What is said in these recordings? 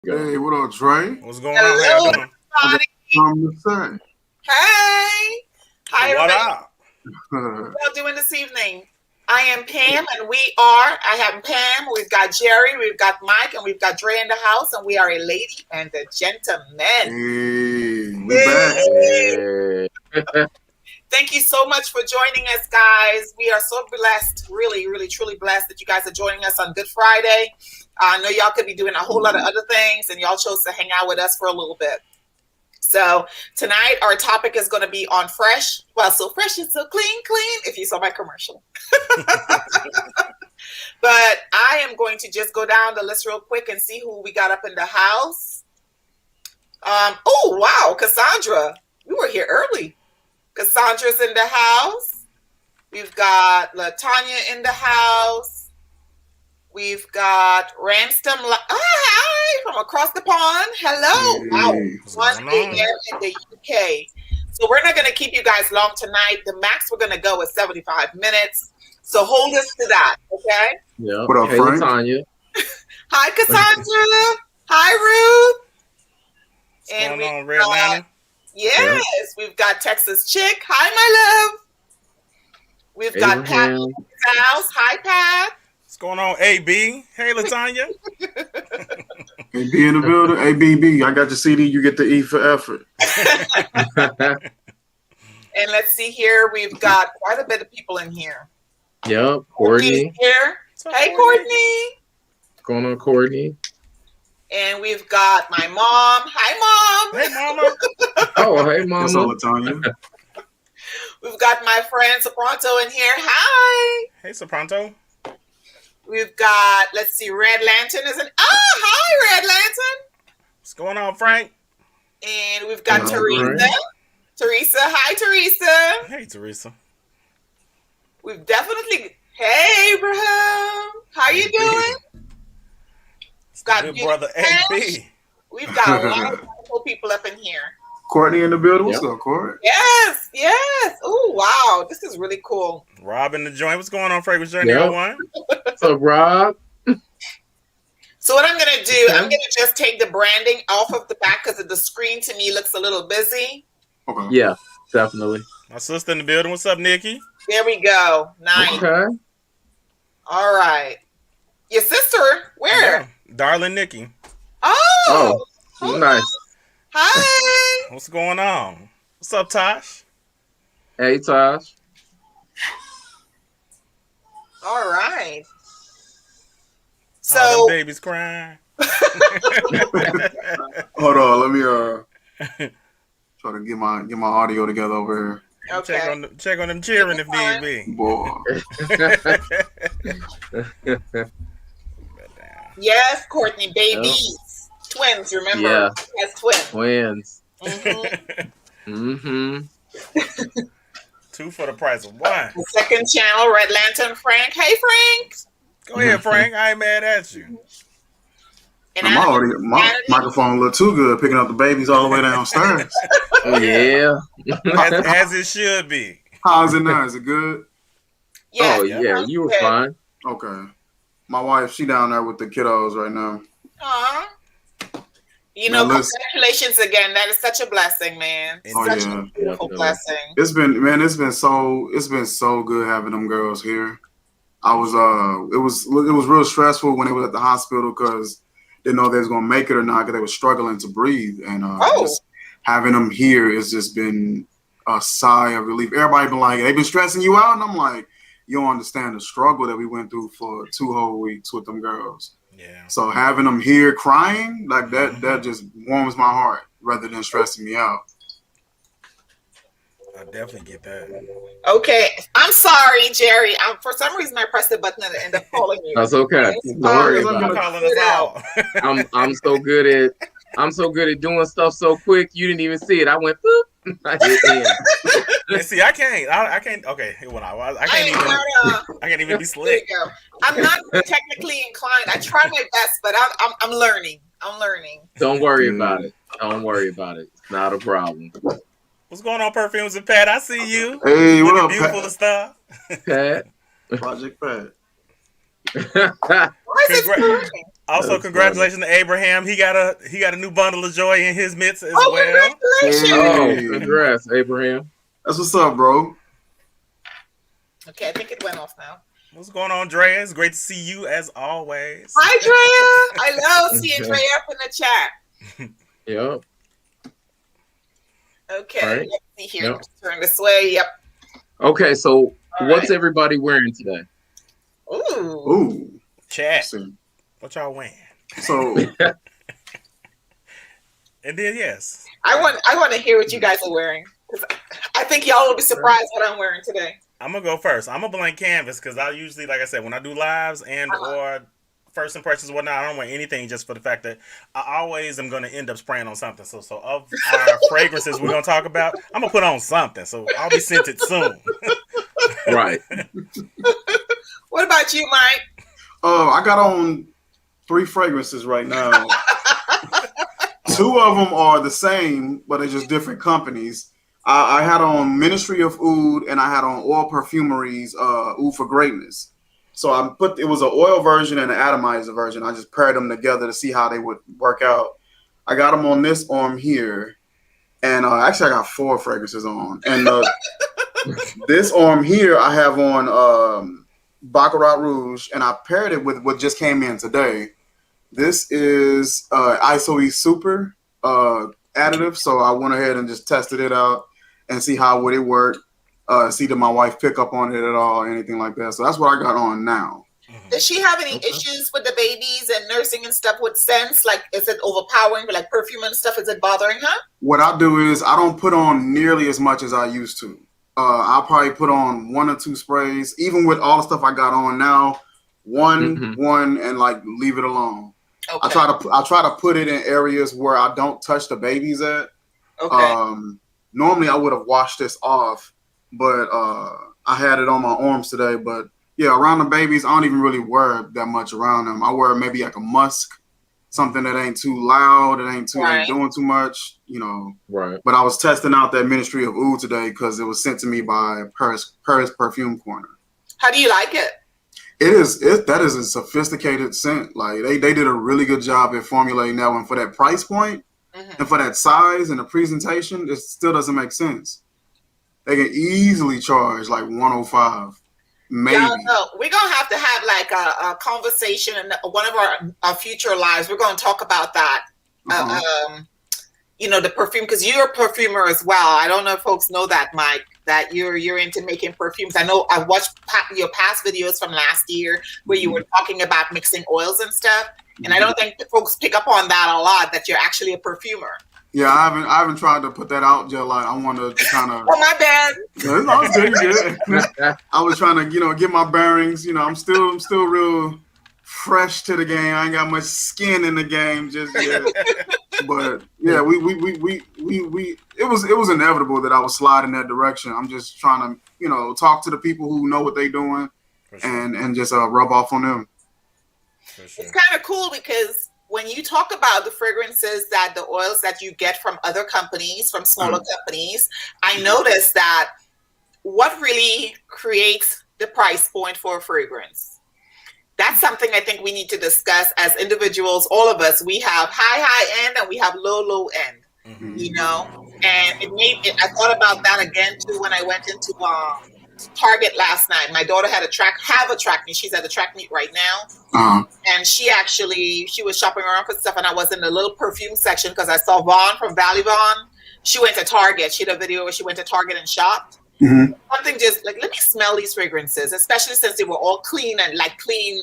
Hey, what up, Trey? What's going on? How you doing? Something to say. Hey. Hi, What everybody. up? What are y'all doing this evening? I am Pam, and I have Pam, we've got Jerry, we've got Mike, and we've got Dre in the house, and we are a lady and a gentleman. Hey, we back. Thank you so much for joining us, guys. We are so blessed, really, really, truly blessed that you guys are joining us on Good Friday. I know y'all could be doing a whole lot of other things, and y'all chose to hang out with us for a little bit. So tonight our topic is going to be on fresh. Well, so fresh and so clean, if you saw my commercial. But I am going to just go down the list real quick and see who we got up in the house. Oh, wow, Cassandra. You were here early. Cassandra's in the house. We've got LaTanya in the house. We've got Ramston. Hi, from across the pond. Hello. Wow. 1 a.m. in the UK. So we're not going to keep you guys long tonight. The max we're going to go is 75 minutes. So hold us to that, okay? Yeah. What up, hey, Frank? Tanya. Hi, Cassandra. Hi, Ruth. What's going on, Red Lantern? Yes, we've got Texas Chic. Hi, my love. We've got Pat in the house. Hi, Pat. What's going on, AB? Hey, LaTanya. AB in the building. ABB. I got your CD. You get the E for effort. And let's see here. We've got quite a bit of people in here. Yep, Courtney. Here. Hey, Courtney. What's going on, Courtney? And we've got my mom. Hi, Mom. Hey, Mama. Oh, hey, Mama. What's up, LaTanya? We've got my friend Sopranto in here. Hi. Hey, Sopranto. We've got, let's see, Red Lantern is in. Hi, Red Lantern. What's going on, Frank? And we've got Teresa. Frank. Teresa. Hi, Teresa. Hey, Teresa. We've definitely. Hey, Abraham. How you doing? Got good brother AB. We've got a lot of wonderful people up in here. Courtney in the building. What's up, Courtney? Yes. Oh, wow. This is really cool. Rob in the joint. What's going on, Fragrance Journey 01? What's up, Rob? So what I'm going to do, I'm going to just take the branding off of the back because the screen to me looks a little busy. Okay. Yeah, definitely. My sister in the building. What's up, Nikki? There we go. Nice. Okay. All right. Your sister? Where? Yeah. Darling Nikki. Oh, nice. Hi. What's going on? What's up, Tosh? Hey, Tosh. All right. So the baby's crying. Hold on, let me try to get my audio together over here. Okay. Check on them cheering if need be. Boy. Yes, Courtney, babies. Twins, remember? Yeah. Yes, twins. Twins. Mm-hmm. Two for the price of one. The second channel, Red Lantern Frank. Hey, Frank. Go ahead, Frank. I ain't mad at you. And my microphone look too good picking up the babies all the way downstairs. Oh, yeah. as it should be. How's it now? Is it good? Yeah. Oh, yeah. You were fine. Okay. My wife, she down there with the kiddos right now. Aww. You know, congratulations again. That is such a blessing, man. Such a beautiful blessing. It's been so good having them girls here. It was real stressful when they were at the hospital because they didn't know if they was gonna make it or not because they were struggling to breathe. And just having them here has just been a sigh of relief. Everybody been like, they've been stressing you out, and I'm like, you don't understand the struggle that we went through for 2 whole weeks with them girls. Yeah. So having them here crying like that just warms my heart rather than stressing me out. I definitely get that. Okay, I'm sorry, Jerry. For some reason I pressed the button and ended up calling you. That's okay. Don't worry about it. I'm so good at doing stuff so quick. You didn't even see it. I went boop. I hit see, I can't. Okay, when I can't even be slick. I'm not technically inclined. I try my best, but I'm learning. Don't worry about it. It's not a problem. What's going on, Perfumes and Pat? I see you. Hey, what up, beautiful Pat? Stuff. Pat. Project Pat. Why is it Also, congratulations to Abraham. He got a new bundle of joy in his midst as well. Congratulations! Oh, congrats, Abraham. That's what's up, bro. Okay, I think it went off now. What's going on, Drea? It's great to see you as always. Hi, Drea. I love seeing Drea up in the chat. Yep. Okay, right. let's see here. Yep. Turn this way. Yep. Okay, so what's everybody wearing today? Ooh. Chat. What y'all wearing? So. And then yes. I want to hear what you guys are wearing. I think y'all will be surprised what I'm wearing today. I'm gonna go first. I'm a blank canvas because I usually, like I said, when I do lives and or first impressions and whatnot, I don't wear anything just for the fact that I always am gonna end up spraying on something. So of our fragrances we're gonna talk about, I'm gonna put on something. So I'll be scented soon. Right. What about you, Mike? I got on 3 fragrances right now. 2 of them are the same, but they're just different companies. I had on Ministry of Oud and I had on Oil Perfumery's Oud for Greatness. So it was an oil version and an atomizer version. I just paired them together to see how they would work out. I got them on this arm here. And actually I got 4 fragrances on. And this arm here I have on Baccarat Rouge, and I paired it with what just came in today. This is ISOE Super additive. So I went ahead and just tested it out and see how would it work. See did my wife pick up on it at all or anything like that. So that's what I got on now. Does she have any issues with the babies and nursing and stuff with scents? Like, is it overpowering for like perfume and stuff? Is it bothering her? What I do is I don't put on nearly as much as I used to. I'll probably put on 1 or 2 sprays, even with all the stuff I got on now. One, and like leave it alone. Okay. I try to put it in areas where I don't touch the babies at. Okay. Normally I would have washed this off, but I had it on my arms today. But yeah, around the babies, I don't even really wear that much around them. I wear maybe like a musk, something that ain't too loud, it ain't doing too much, you know. Right. But I was testing out that Ministry of Oud today because it was sent to me by Paris Perfume Corner. How do you like it? That is a sophisticated scent. Like they did a really good job at formulating that one for that price point and for that size and the presentation. It still doesn't make sense. They can easily charge like $105, maybe. No, we're gonna have to have like a conversation in one of our future lives. We're gonna talk about that. You know, the perfume, because you're a perfumer as well. I don't know if folks know that, Mike, that you're into making perfumes. I know I watched your past videos from last year where you were talking about mixing oils and stuff, and I don't think folks pick up on that a lot, that you're actually a perfumer. Yeah, I haven't tried to put that out yet. Like I want to kind of. Oh, my bad. I was trying to, get my bearings. I'm still real fresh to the game. I ain't got much skin in the game just yet. But yeah, it was inevitable that I would slide in that direction. I'm just trying to, talk to the people who know what they're doing and just rub off on them. It's kind of cool because when you talk about the fragrances that the oils that you get from other companies, from smaller companies, I noticed that what really creates the price point for a fragrance. That's something I think we need to discuss as individuals. All of us, we have high end and we have low end, and I thought about that again too when I went into Target last night. My daughter had a track meet. She's at a track meet right now. And she was shopping around for stuff, and I was in the little perfume section because I saw Vaughn from Valley Vaughn. She went to Target. She had a video where she went to Target and shopped. Something just like, let me smell these fragrances, especially since they were all clean and like clean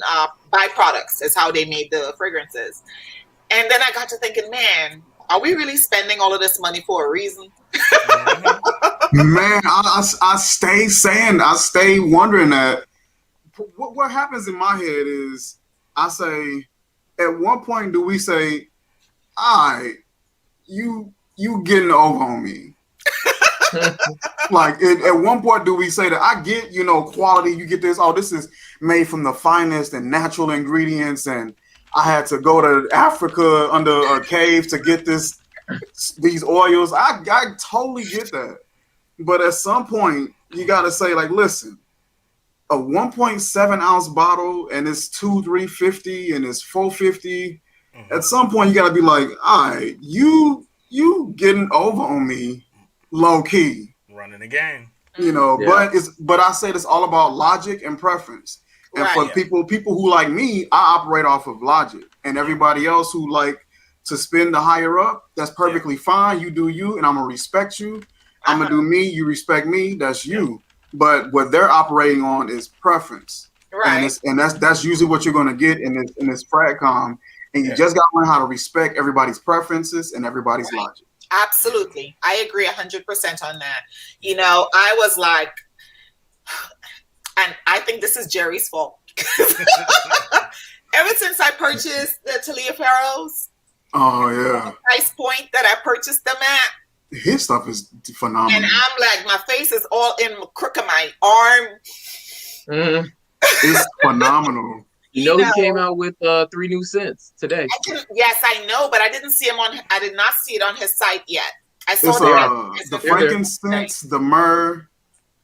byproducts is how they made the fragrances. And then I got to thinking, man, are we really spending all of this money for a reason? Man, I stay wondering that. What happens in my head is I say, at one point, do we say, all right, you getting over on me? Like at one point, do we say that I get, quality, you get this, this is made from the finest and natural ingredients, and I had to go to Africa under a cave to get these oils. I totally get that. But at some point, you got to say, like, listen, a 1.7 ounce bottle and it's $350 and it's $450. At some point, you gotta be like, all right, you getting over on me, low key. Running the game. You know, but I said it's all about logic and preference. And for people who like me, I operate off of logic. And everybody else who like to spend the higher up, that's perfectly fine. You do you, and I'm gonna respect you. I'm gonna do me, you respect me, that's you. But what they're operating on is preference. Right. And that's usually what you're gonna get in this Fragcom. And you just gotta learn how to respect everybody's preferences and everybody's logic. Absolutely. I agree 100% on that. You know, I was like, and I think this is Jerry's fault. Ever since I purchased the Talia Pharaoh's, the price point that I purchased them at, his stuff is phenomenal. And I'm like, my face is all in the crook of my arm. It's phenomenal. You know, he came out with 3 new scents today. Yes, I know, but I did not see it on his site yet. I saw the frankincense, the myrrh,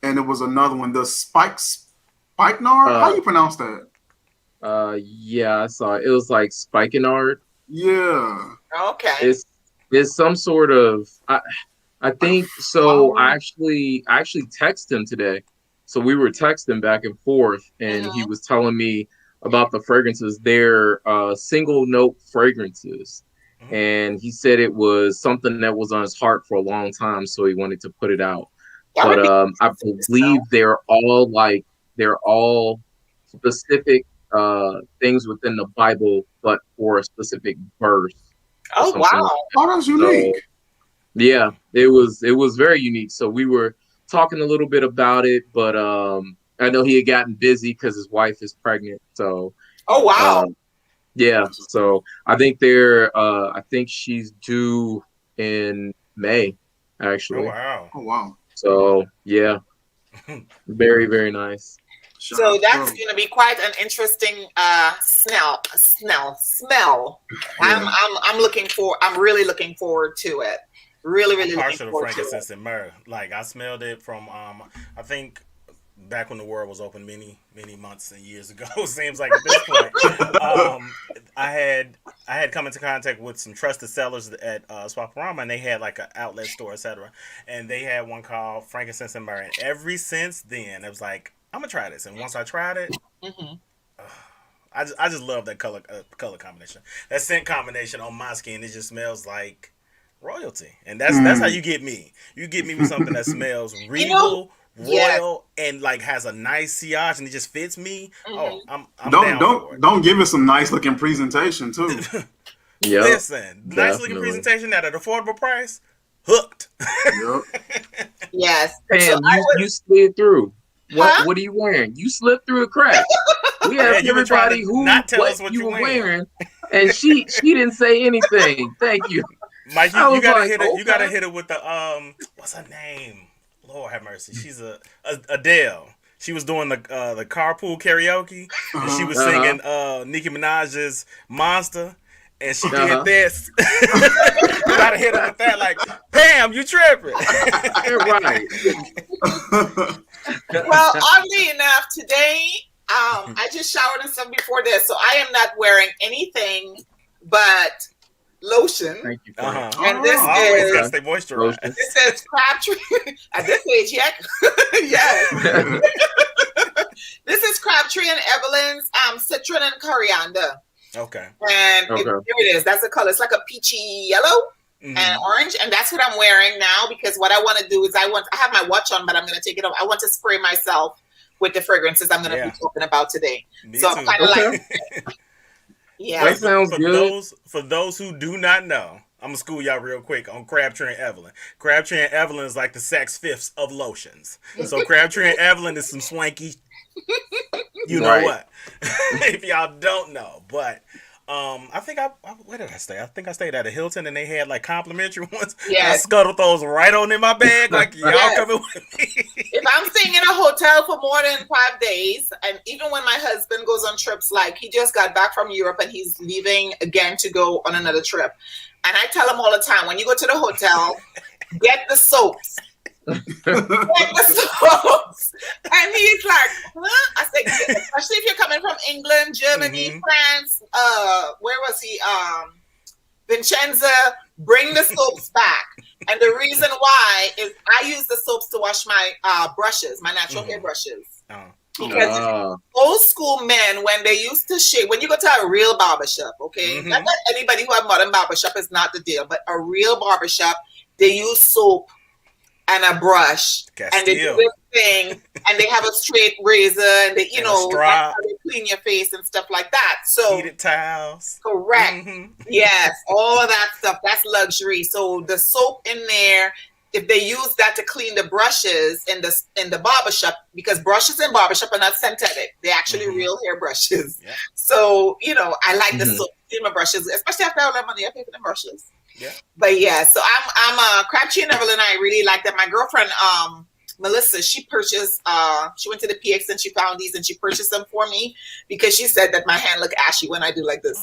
and it was another one, the spikenard. How do you pronounce that? Yeah, I saw it. It was like spikenard. Yeah. Okay. It's some sort of I think so. I actually texted him today. So we were texting back and forth, and he was telling me about the fragrances. They're single note fragrances. And he said it was something that was on his heart for a long time, so he wanted to put it out. But I believe they're all specific things within the Bible, but for a specific verse. Oh wow! That's unique. So, yeah, it was very unique. So we were talking a little bit about it, but I know he had gotten busy because his wife is pregnant. So yeah. So I think I think she's due in May, actually. Oh wow! So yeah, very, very nice. So that's going to be quite an interesting smell. I'm really looking forward to it. Really looking forward to it. Frankincense and myrrh. Like I smelled it from I think back when the world was open many months and years ago. It seems like at this point. I had come into contact with some trusted sellers at Swaparama, and they had like an outlet store, etc. And they had one called Frankincense and Myrrh. And ever since then, it was like, I'm gonna try this. And once I tried it, I just love that color combination. That scent combination on my skin, it just smells like royalty. And that's how you get me. You get me with something that smells regal, royal, and like has a nice sillage, and it just fits me. Oh, I'm down for it. Don't give it some nice looking presentation too. Listen, nice looking presentation at an affordable price. Hooked. Yes. Pam, you slid through. What are you wearing? You slipped through a crack. We asked everybody what you were wearing, and she didn't say anything. Thank you, Mike. You gotta hit it. You gotta hit it with the what's her name? Lord have mercy. She's Adele. She was doing the carpool karaoke, and she was singing Nicki Minaj's "Monster," and she did this. You gotta hit her with that, like, Pam, you tripping? You're right. Well, oddly enough, today I just showered and stuff before this, so I am not wearing anything but lotion. Thank you. And this always gotta stay moisturized. This is Crabtree at this age, yes. This is Crabtree and Evelyn's citron and coriander. Okay. And here it is. That's the color. It's like a peachy yellow and orange, and that's what I'm wearing now, because what I want to do is I have my watch on, but I'm going to take it off. I want to spray myself with the fragrances I'm going to be talking about today. So I'm kind of like, that sounds good. For those who do not know, I'm going to school y'all real quick on Crabtree and Evelyn. Crabtree and Evelyn is like the Saks Fifths of lotions. So Crabtree and Evelyn is some swanky, you know what, if y'all don't know. But I think where did I stay? I think I stayed at a Hilton, and they had like complimentary ones. Yes. I scuttled those right on in my bag, like y'all coming with me. If I'm staying in a hotel for more than 5 days, and even when my husband goes on trips, like he just got back from Europe and he's leaving again to go on another trip, and I tell him all the time, when you go to the hotel, get the soaps. Like the soaps. And he's like, huh? I said, yeah, especially if you're coming from England, Germany, France, where was he? Vincenza, bring the soaps back. And the reason why is I use the soaps to wash my brushes, my natural hair brushes. Because old school men, when they used to shave, when you go to a real barbershop, okay, not that anybody who have modern barbershop is not the deal, but a real barbershop, they use soap and a brush, and they do this thing, and they have a straight razor, and they, that's how they clean your face and stuff like that. So heated towels, correct? Yes, all of that stuff. That's luxury. So the soap in there, if they use that to clean the brushes in the barbershop, because brushes in barbershop are not synthetic, they're actually real hair brushes. Yeah. So I like the soap in my brushes, especially after all that money I pay for the brushes. Yeah. But yeah, so I'm Crabtree and Evelyn. I really like that. My girlfriend Melissa, she purchased she went to the PX and she found these and she purchased them for me because she said that my hand look ashy when I do like this.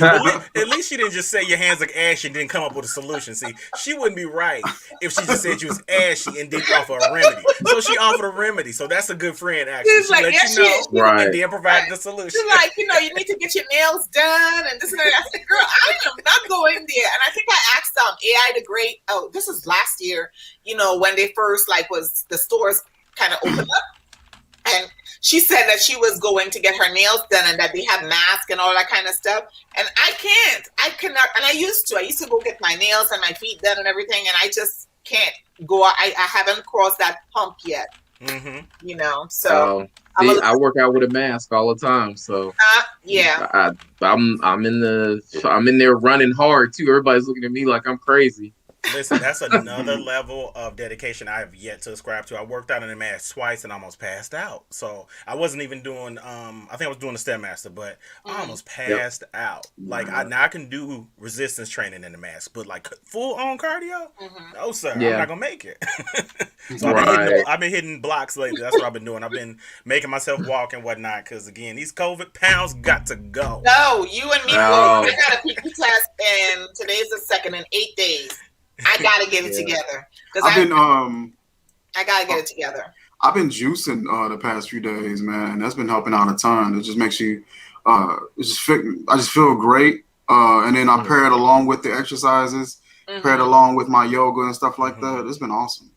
At least she didn't just say your hands look ashy and didn't come up with a solution. See, she wouldn't be right if she just said you was ashy and didn't offer a remedy. So she offered a remedy. So that's a good friend, actually. She's like, let yeah, you know, right. And then provide the solution. She's like, you need to get your nails done and this and that. I said, girl, I am not going there. And I think I asked AI the Great. Oh, this was last year. When they first was the stores kind of opened up, and she said that she was going to get her nails done and that they have masks and all that kind of stuff. And I cannot. And I used to go get my nails and my feet done and everything, and I just can't go. I haven't crossed that hump yet. So I work out with a mask all the time. So yeah, I'm in there running hard too. Everybody's looking at me like I'm crazy. Listen, that's another level of dedication I have yet to ascribe to. I worked out in a mask twice and almost passed out. So I wasn't even doing, I think I was doing the Stairmaster, but I almost passed out. Like, now I can do resistance training in the mask, but like full on cardio? No, sir. I'm not going to make it. So I've been hitting blocks lately. That's what I've been doing. I've been making myself walk and whatnot because, again, these COVID pounds got to go. No, you and me both. I got a PT test, and today's the 2nd in 8 days. I gotta get it together because I gotta get it together. I've been juicing the past few days, man, and that's been helping out a ton. It just makes you, I just feel great, and then I pair it along with the exercises, pair it along with my yoga and stuff like that. It's been awesome.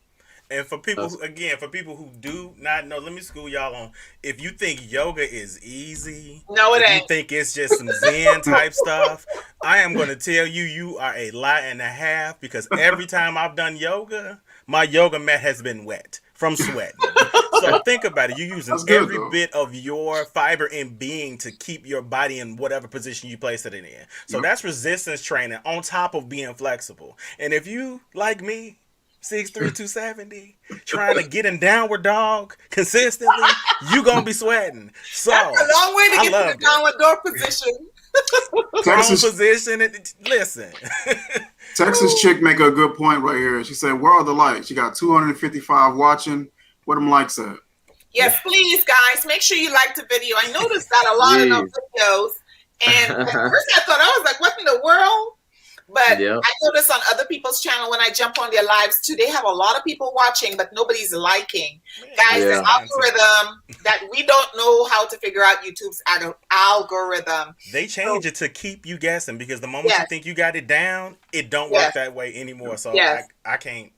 And for people, who do not know, let me school y'all on. If you think yoga is easy, no, it ain't. You think it's just some Zen type stuff, I am going to tell you, you are a lie and a half because every time I've done yoga, my yoga mat has been wet from sweating. So think about it. You're using every bit of your fiber and being to keep your body in whatever position you place it in. So that's resistance training on top of being flexible. And if you, like me, 6'3", 270, trying to get in downward dog consistently, you gonna be sweating. So that's a long way to get to the downward dog position. Listen. Texas chick make a good point right here. She said, "Where are the likes? You got 255 watching. Where them likes at?" Yes, please, guys, make sure you like the video. I noticed that a lot of those videos, and at first I thought I was like, "What in the world?" But I notice on other people's channel when I jump on their lives too, they have a lot of people watching, but nobody's liking. Guys, the algorithm that we don't know how to figure out YouTube's algorithm. They change it to keep you guessing because the moment you think you got it down, it don't work that way anymore. So I can't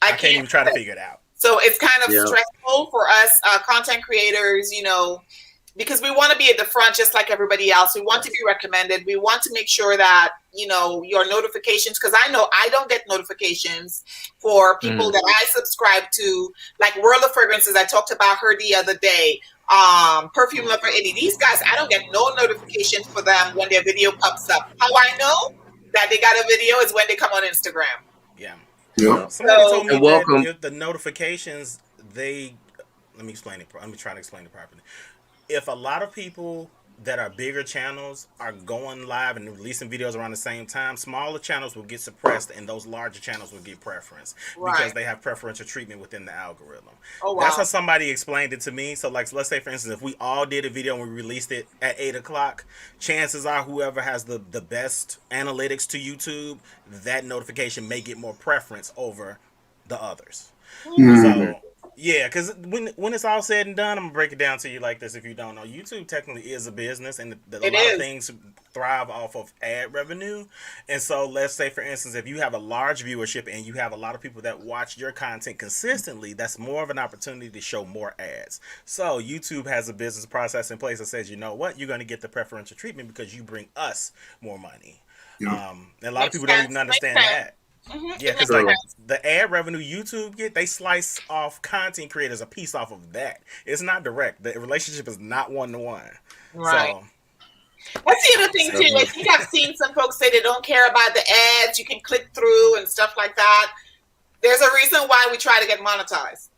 even try to figure it out. So it's kind of stressful for us content creators, because we want to be at the front just like everybody else. We want to be recommended. We want to make sure that, your notifications, because I know I don't get notifications for people that I subscribe to, like World of Fragrances. I talked about her the other day. Perfume Lover 80. These guys, I don't get no notifications for them when their video pops up. How I know that they got a video is when they come on Instagram. Yeah. Yep. Somebody told me that the notifications, let me explain it. Let me try to explain it properly. If a lot of people that are bigger channels are going live and releasing videos around the same time, smaller channels will get suppressed and those larger channels will get preference because they have preferential treatment within the algorithm. Oh, wow. That's how somebody explained it to me. So like, let's say for instance, if we all did a video and we released it at 8 o'clock, chances are whoever has the best analytics to YouTube, that notification may get more preference over the others. Mm. So yeah, because when it's all said and done, I'm gonna break it down to you like this. If you don't know, YouTube technically is a business, and a It lot of is. things thrive off of ad revenue. And so, let's say for instance, if you have a large viewership and you have a lot of people that watch your content consistently, that's more of an opportunity to show more ads. So YouTube has a business process in place that says, you know what, you're gonna get the preferential treatment because you bring us more money. Yeah. And a lot of people don't even understand that. Yeah, because like the ad revenue YouTube get, they slice off content creators a piece off of that. It's not direct. The relationship is not one to one. Right. So That's the other thing too. I think I've seen some folks say they don't care about the ads. You can click through and stuff like that. There's a reason why we try to get monetized.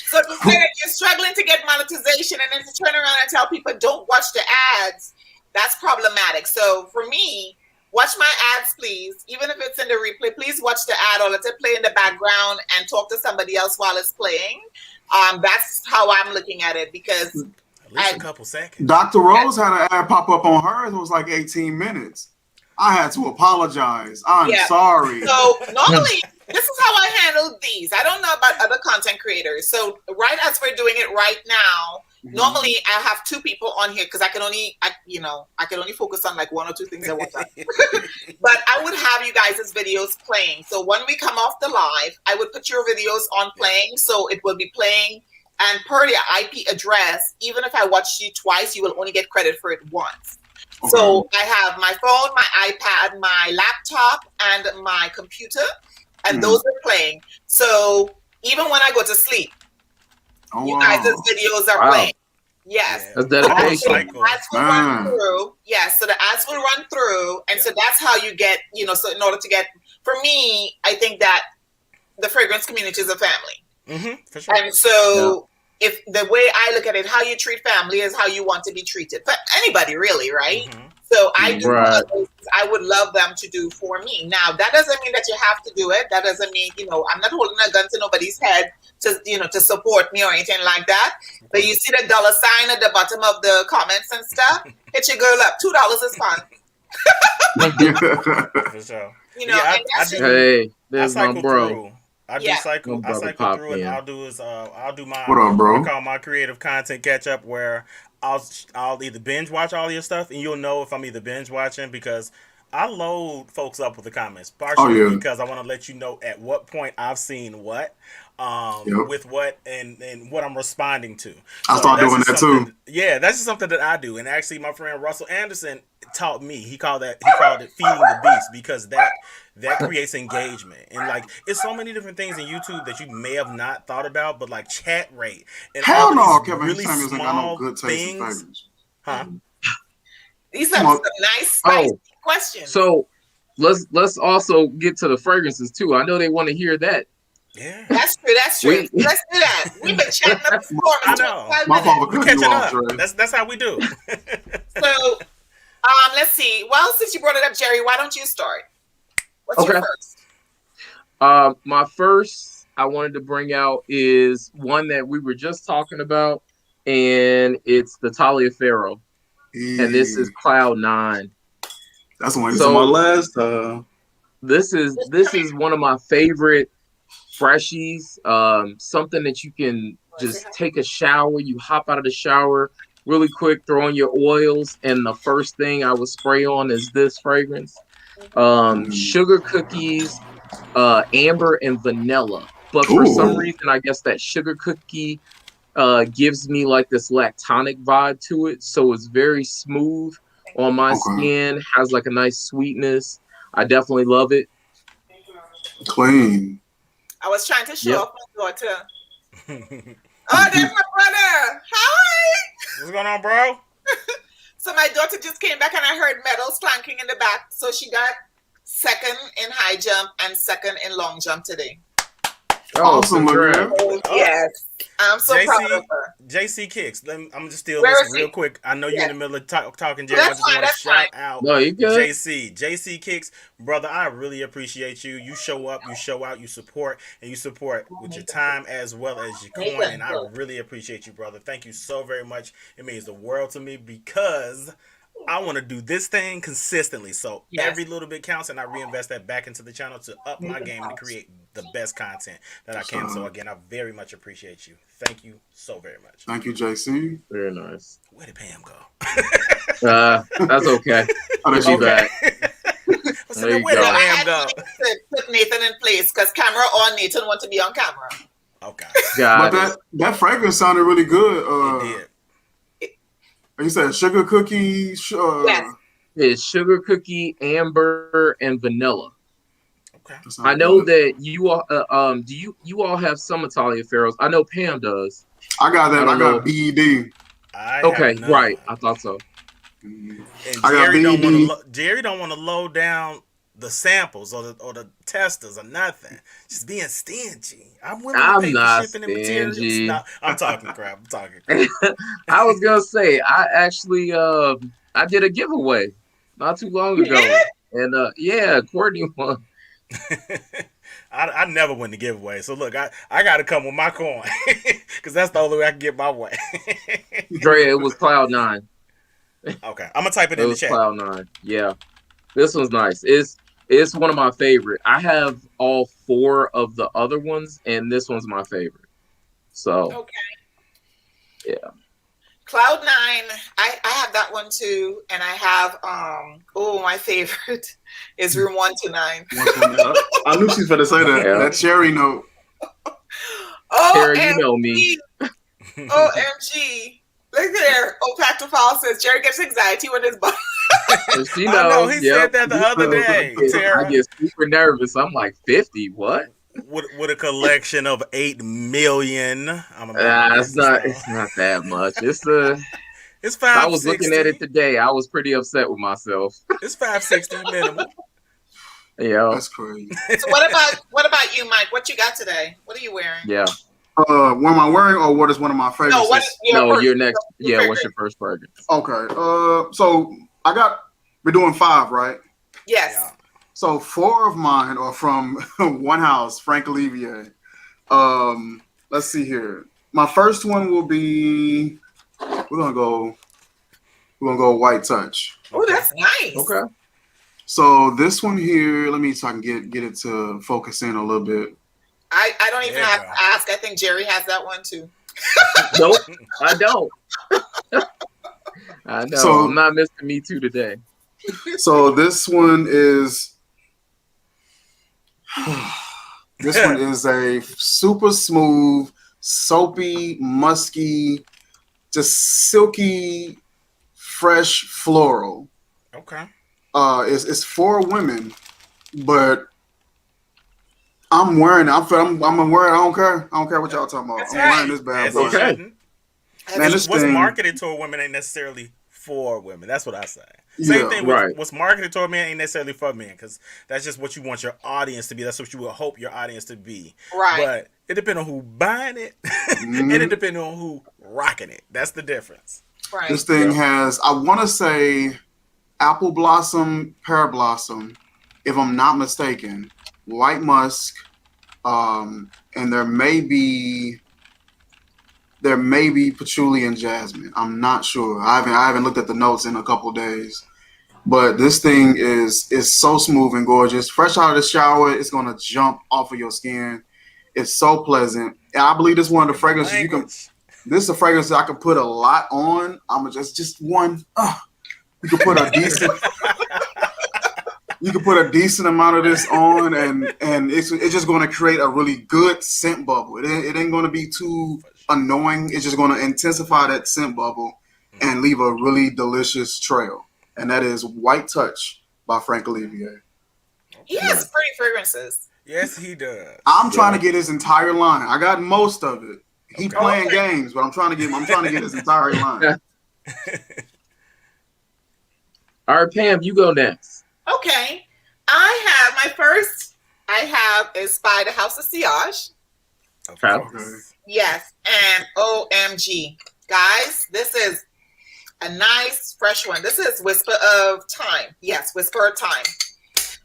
So to say that you're struggling to get monetization and then to turn around and tell people don't watch the ads, that's problematic. So for me, watch my ads, please. Even if it's in the replay, please watch the ad or let it play in the background and talk to somebody else while it's playing. That's how I'm looking at it because at least a couple seconds. Dr. Rose had an ad pop up on hers. It was like 18 minutes. I had to apologize. I'm sorry. So normally, this is how I handle these. I don't know about other content creators. So right as we're doing it right now, normally I have two people on here because I can only focus on like one or two things at one time. But I would have you guys' videos playing. So when we come off the live, I would put your videos on playing. So it will be playing. And per your IP address, even if I watch you twice, you will only get credit for it once. Okay. So I have my phone, my iPad, my laptop, and my computer, and those are playing. So even when I go to sleep, you guys' videos are playing. Yes. That's dedication. So the ads will run through. Yes, so the ads will run through, and so that's how you get, so in order to get, for me, I think that the fragrance community is a family. For sure. And so if the way I look at it, how you treat family is how you want to be treated. But anybody really, right? So I do what I would love them to do for me. Now, that doesn't mean that you have to do it. That doesn't mean, I'm not holding a gun to nobody's head to support me or anything like that. But you see the $sign at the bottom of the comments and stuff, hit your girl up. $2 is fine. For sure. There's my bro. I cycle through and I'll do my what up, bro? I call my creative content catch up where I'll either binge watch all your stuff and you'll know if I'm either binge watching because I load folks up with the comments partially because I want to let you know at what point I've seen what with what and what I'm responding to. I start doing that too. Yeah, that's just something that I do. And actually my friend Russell Anderson taught me. He called it feeding the beast because that creates engagement. And like it's so many different things in YouTube that you may have not thought about, but like chat rate and hell no, Kevin, really small good things. These are some nice spicy questions. So let's also get to the fragrances too. I know they want to hear that. Yeah, that's true. Let's do that. We've been chatting up the storm. I know. My fault. We're catching up. That's how we do. So, let's see. Well, since you brought it up, Jerry, why don't you start? What's your first? My first I wanted to bring out is one that we were just talking about, and it's the Talia Pharaoh, and this is Cloud 9. That's one of my last. This is one of my favorite freshies, something that you can just take a shower, you hop out of the shower really quick, throw in your oils, and the first thing I would spray on is this fragrance. Sugar cookies, amber and vanilla, but for some reason I guess that sugar cookie gives me like this lactonic vibe to it, so it's very smooth on my skin, has like a nice sweetness. I definitely love it. Clean. I was trying to show off my daughter. Oh, there's my brother. Hi. What's going on, bro? So my daughter just came back and I heard medals clanking in the back. So she got second in high jump and second in long jump today. Awesome, man. Yes. I'm so proud of her. JC Kicks. I'm just steal this real quick. I know you're in the middle of talking, Jerry. I just want to shout out JC. JC Kicks. Brother, I really appreciate you. You show up, you show out, you support, and you support with your time as well as your coin. And I really appreciate you, brother. Thank you so very much. It means the world to me because I want to do this thing consistently. So Yes. every little bit counts, and I reinvest that back into the channel to up my game and to create the best content that I can. So again, I very much appreciate you. Thank you so very much. Thank you, JC. Very nice. Where did Pam go? That's okay. Oh, She'll be back. So There you where did go. Pam go? Put Nathan in place because camera on. Nathan want to be on camera. Okay. Got But it. that fragrance sounded really good. It did. You said sugar cookie. Yes. It's sugar cookie, amber, and vanilla. Okay. I know that you all do you all have some Talia Pharaohs? I know Pam does. I got that. I I don't got BED. Okay, right. I thought so. And I got BED. Jerry don't want to load down the samples or the testers or nothing. Just being stingy. I'm willing to pay not for shipping and materials. stingy. No, I'm talking crap. I'm talking crap. I was gonna say I actually I did a giveaway not too long You ago. did? And yeah, Courtney won. I never win the giveaway. So look, I got to come with my coin because that's the only way I can get my way. Dre, it was Cloud9. Okay, I'm gonna type it It in the was chat. Cloud9. Yeah. This one's nice. It's one of my favorite. I have all 4 of the other ones, and this one's my favorite. So Okay. yeah. Cloud9, I have that one too, and I have my favorite is Room 129. I knew she's going to say that. Yeah. That cherry note. Tara, you know me. OMG. Look there. Olfactory says Jerry gets anxiety when his body. She I know knows. he said that the other day. Tara, I get super nervous. I'm like 50. What? with a collection of 8 million. It's not that much. It's It's 560. I was looking at it today. I was pretty upset with myself. It's 560 minimum. Yeah. That's crazy. So what about you, Mike? What you got today? What are you wearing? Yeah. What am I wearing, or what is one of my favorites? No, what is Your next. Yeah. What's your first fragrance? Okay. So we're doing 5, right? Yes. Yeah. So 4 of mine are from one house, Frank Olivier. Let's see here. My first one will be we're gonna go White Touch. Oh, that's nice. Okay. So this one here, let me so I can get it to focus in a little bit. I don't even There you have go. to ask. I think Jerry has that one too. Nope. I don't. I know. So- I'm not Mr. Me Too today. So this one is a super smooth, soapy, musky, just silky, fresh floral. Okay. It's for women, but I'm wearing it. I'm wearing it. I don't care. I don't care what y'all talking about. That's I'm right. wearing this bad As boy. you Okay. shouldn't. Man, this What's thing- marketed toward women ain't necessarily for women. That's what I say. Same Yeah, thing right. with what's marketed toward men ain't necessarily for men, because that's just what you want your audience to be. That's what you would hope your audience to be. Right. But it depends on who buying it, and it depends on who rocking it. That's the difference. Right. This thing has, I want to say, apple blossom, pear blossom, if I'm not mistaken, white musk, and there may be patchouli and jasmine. I'm not sure. I haven't looked at the notes in a couple days. But this thing is so smooth and gorgeous. Fresh out of the shower, it's gonna jump off of your skin. It's so pleasant. And I believe this is one of the fragrances you can. Language. This is a fragrance that I can put a lot on. I'm just one. You can put a decent. You can put a decent amount of this on, and it's just going to create a really good scent bubble. It ain't going to be too annoying. It's just going to intensify that scent bubble and leave a really delicious trail. And that is White Touch by Frank Olivier. He has pretty fragrances. Yes, he does. I'm trying to get his entire line. I got most of it. He Okay. playing games, but I'm trying to get his entire line. All right, Pam, you go next. Okay. I have is by the House of Sillage. Okay. Yes. And OMG. Guys, this is a nice fresh one. This is Whisper of Time. Yes, Whisper of Time.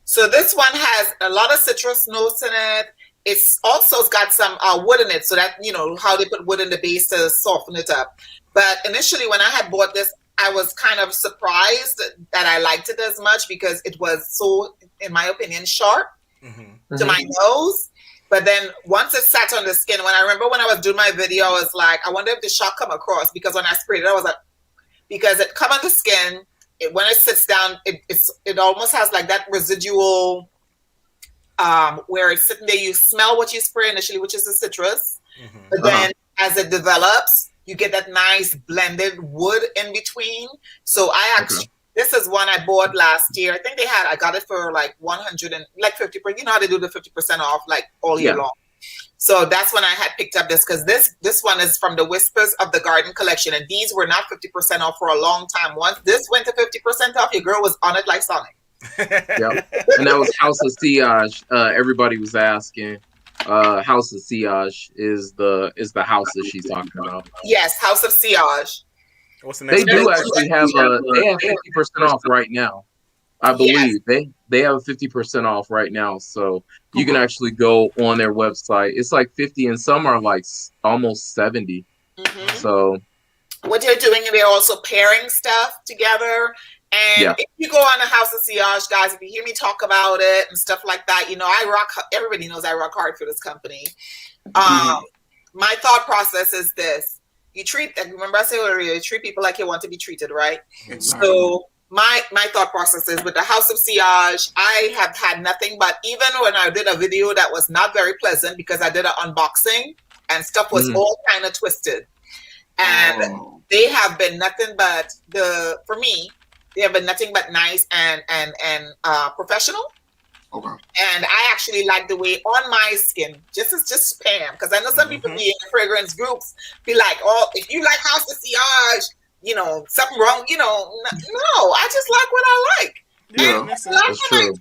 So this one has a lot of citrus notes in it. It's also got some wood in it, so that, you know, how they put wood in the base to soften it up. But initially when I had bought this, I was kind of surprised that I liked it as much because it was so, in my opinion, sharp to my nose. But then once it sat on the skin, when I was doing my video, I was like, I wonder if the shock come across, because when I sprayed it, I was like, because it come on the skin, when it sits down, it almost has like that residual where it's sitting there, you smell what you spray initially, which is the citrus. But then as it develops, you get that nice blended wood in between. So I actually, this is one I bought last year. I think I got it for like 100 and like 50%. You know how they do the 50% off like all year long. So that's when I had picked up this, because this one is from the Whispers of the Garden collection. And these were not 50% off for a long time. Once this went to 50% off, your girl was on it like Sonic. Yep. And that was House of Sillage. Everybody was asking. House of Sillage is the house that she's talking about. Yes, House of Sillage. What's the next? They do actually have 50% off right now. I believe they have 50% off right now, so you can actually go on their website. It's like 50, and some are like almost 70. So what they're doing, they're also pairing stuff together. And if you go on the House of Sillage, guys, if you hear me talk about it and stuff like that, you know, everybody knows I rock hard for this company. My thought process is this. Remember I said earlier, you treat people like you want to be treated, right? So my thought process is with the House of Sillage, I have had nothing but, even when I did a video that was not very pleasant because I did an unboxing and stuff was all kind of twisted. And they have been nothing but, for me, they have been nothing but nice and professional. Okay. And I actually like the way on my skin, just Pam, because I know some people be in fragrance groups be like, oh, if you like House of Sillage, you know, something wrong, you know. No, I just like what I like. Yeah, that's true.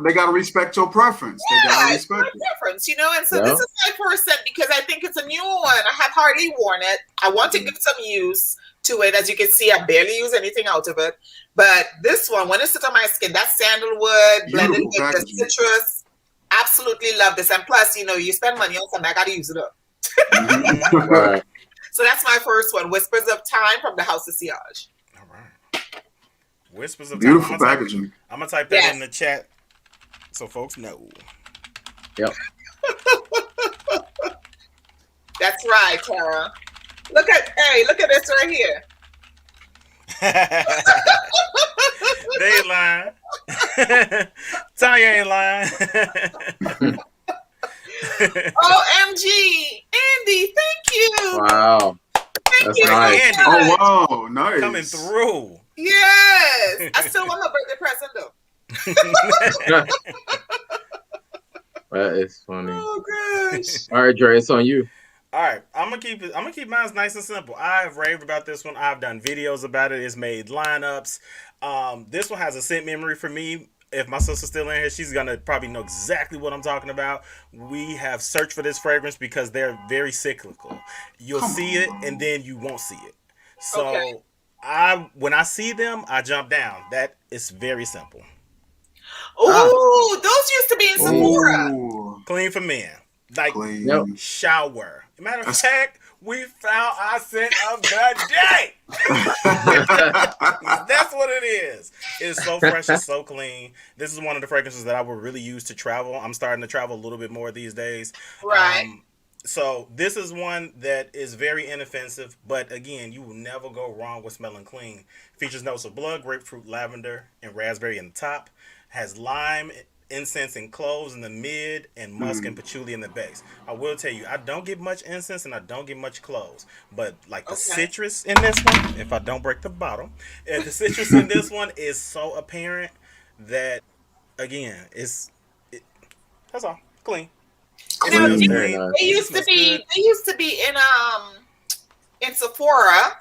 They gotta respect your preference. They gotta respect your preference, you know. And so this is my first scent because I think it's a new one. I have hardly worn it. I want to give some use to it. As you can see, I barely use anything out of it. But this one, when it sits on my skin, that sandalwood blended with the citrus, absolutely love this. And plus, you know, you spend money on something, I gotta use it up. Right. So that's my first one, Whispers of Time from the House of Sillage. All right. Whispers of Beautiful Time. packaging. I'm going to type that in the chat so folks know. Yep. That's right, Tara. Look at this right here. They ain't lying. Talia ain't lying. OMG, Andy, thank you. Wow. Thank you. Nice. Andy. Oh, wow. Nice. Coming through. Yes. I still want my birthday present, though. That is funny. Oh, gosh. All right, Dre, it's on you. All right, I'm gonna keep mine nice and simple. I've raved about this one. I've done videos about it. It's made lineups. This one has a scent memory for me. If my sister's still in here, she's gonna probably know exactly what I'm talking about. We have searched for this fragrance because they're very cyclical. You'll see it and then you won't see it. So when I see them, I jump down. That is very simple. Ooh, those used to be in Sephora. Clean for men. Like shower. Matter of fact, we found our scent of the day. That's what it is. It's so fresh and so clean. This is one of the fragrances that I would really use to travel. I'm starting to travel a little bit more these days. Right. So this is one that is very inoffensive, but again, you will never go wrong with smelling clean. Features notes of blood, grapefruit, lavender, and raspberry in the top. Has lime, incense, and cloves in the mid, and musk and patchouli in the base. I will tell you, I don't get much incense and I don't get much cloves, but like the citrus in this one, if I don't break the bottle, if the citrus in this one is so apparent that, again, that's all clean. Now, they used to be in Sephora.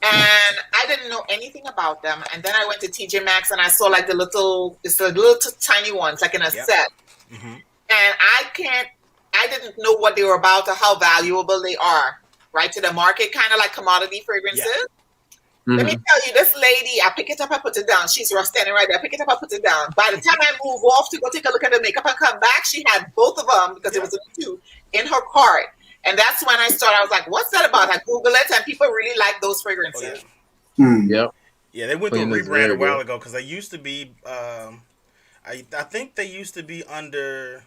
And I didn't know anything about them. And then I went to TJ Maxx and I saw like the little tiny ones, like in a set. And I didn't know what they were about or how valuable they are, right, to the market, kind of like commodity fragrances. Let me tell you, this lady, I pick it up, I put it down. She's standing right there. I pick it up, I put it down. By the time I move off to go take a look at the makeup and come back, she had both of them, because it was two, in her cart. And that's when I was like, what's that about? I Google it, and people really like those fragrances. Yep. Yeah, they went through a Clean is rebrand a very while good. ago because they used to be. I think they used to be under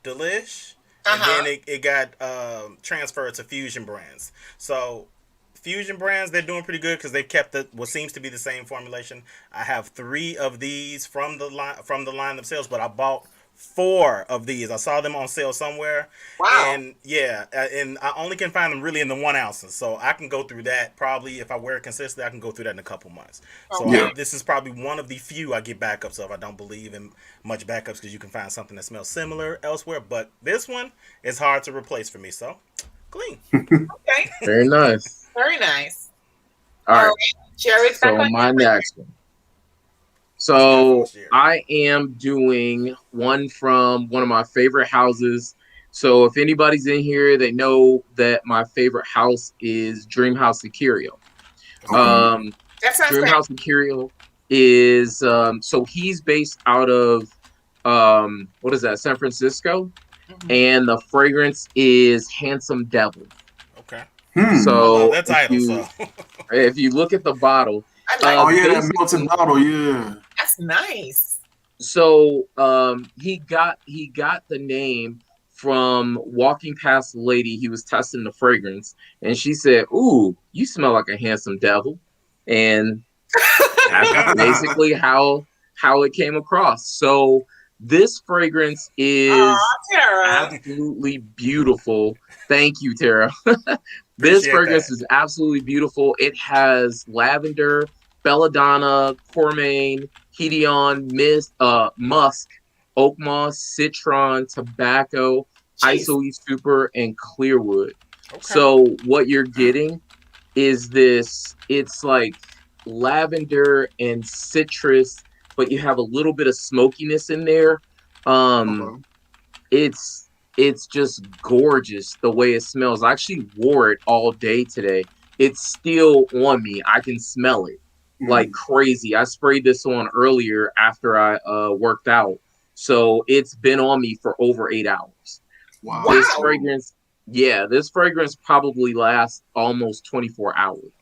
Delish, and then it got transferred to Fusion Brands. So Fusion Brands, they're doing pretty good because they kept what seems to be the same formulation. I have 3 of these from the line themselves, but I bought 4 of these. I saw them on sale somewhere, Wow. and yeah, and I only can find them really in the 1 ounces. So I can go through that probably if I wear it consistently. I can go through that in a couple months. So Okay. this is probably one of the few I get backups of. I don't believe in much backups because you can find something that smells similar elsewhere, but this one is hard to replace for me. So clean. Okay. Very nice. Very nice. All right. Jared's back So on my your next one. So I am doing one from one of my favorite houses. So if anybody's in here, they know that my favorite house is Dream House Curio. Dream House Curio is so he's based out of what is that, San Francisco, and the fragrance is Handsome Devil. Okay. So I love that title. If you look at the bottle, that melted bottle, yeah. That's nice. So he got the name from walking past a lady. He was testing the fragrance, and she said, "Ooh, you smell like a handsome devil," and that's basically how it came across. So this fragrance is absolutely beautiful. Thank you, Tara. This fragrance is absolutely beautiful. It has lavender, belladonna, cormaine, hedion, musk, oak moss, citron, tobacco, isoe super, and clearwood. Okay. So what you're getting is this, it's like lavender and citrus, but you have a little bit of smokiness in there. It's just gorgeous the way it smells. I actually wore it all day today. It's still on me. I can smell it like crazy. I sprayed this on earlier after I worked out. So it's been on me for over 8 hours. Wow. This fragrance probably lasts almost 24 hours.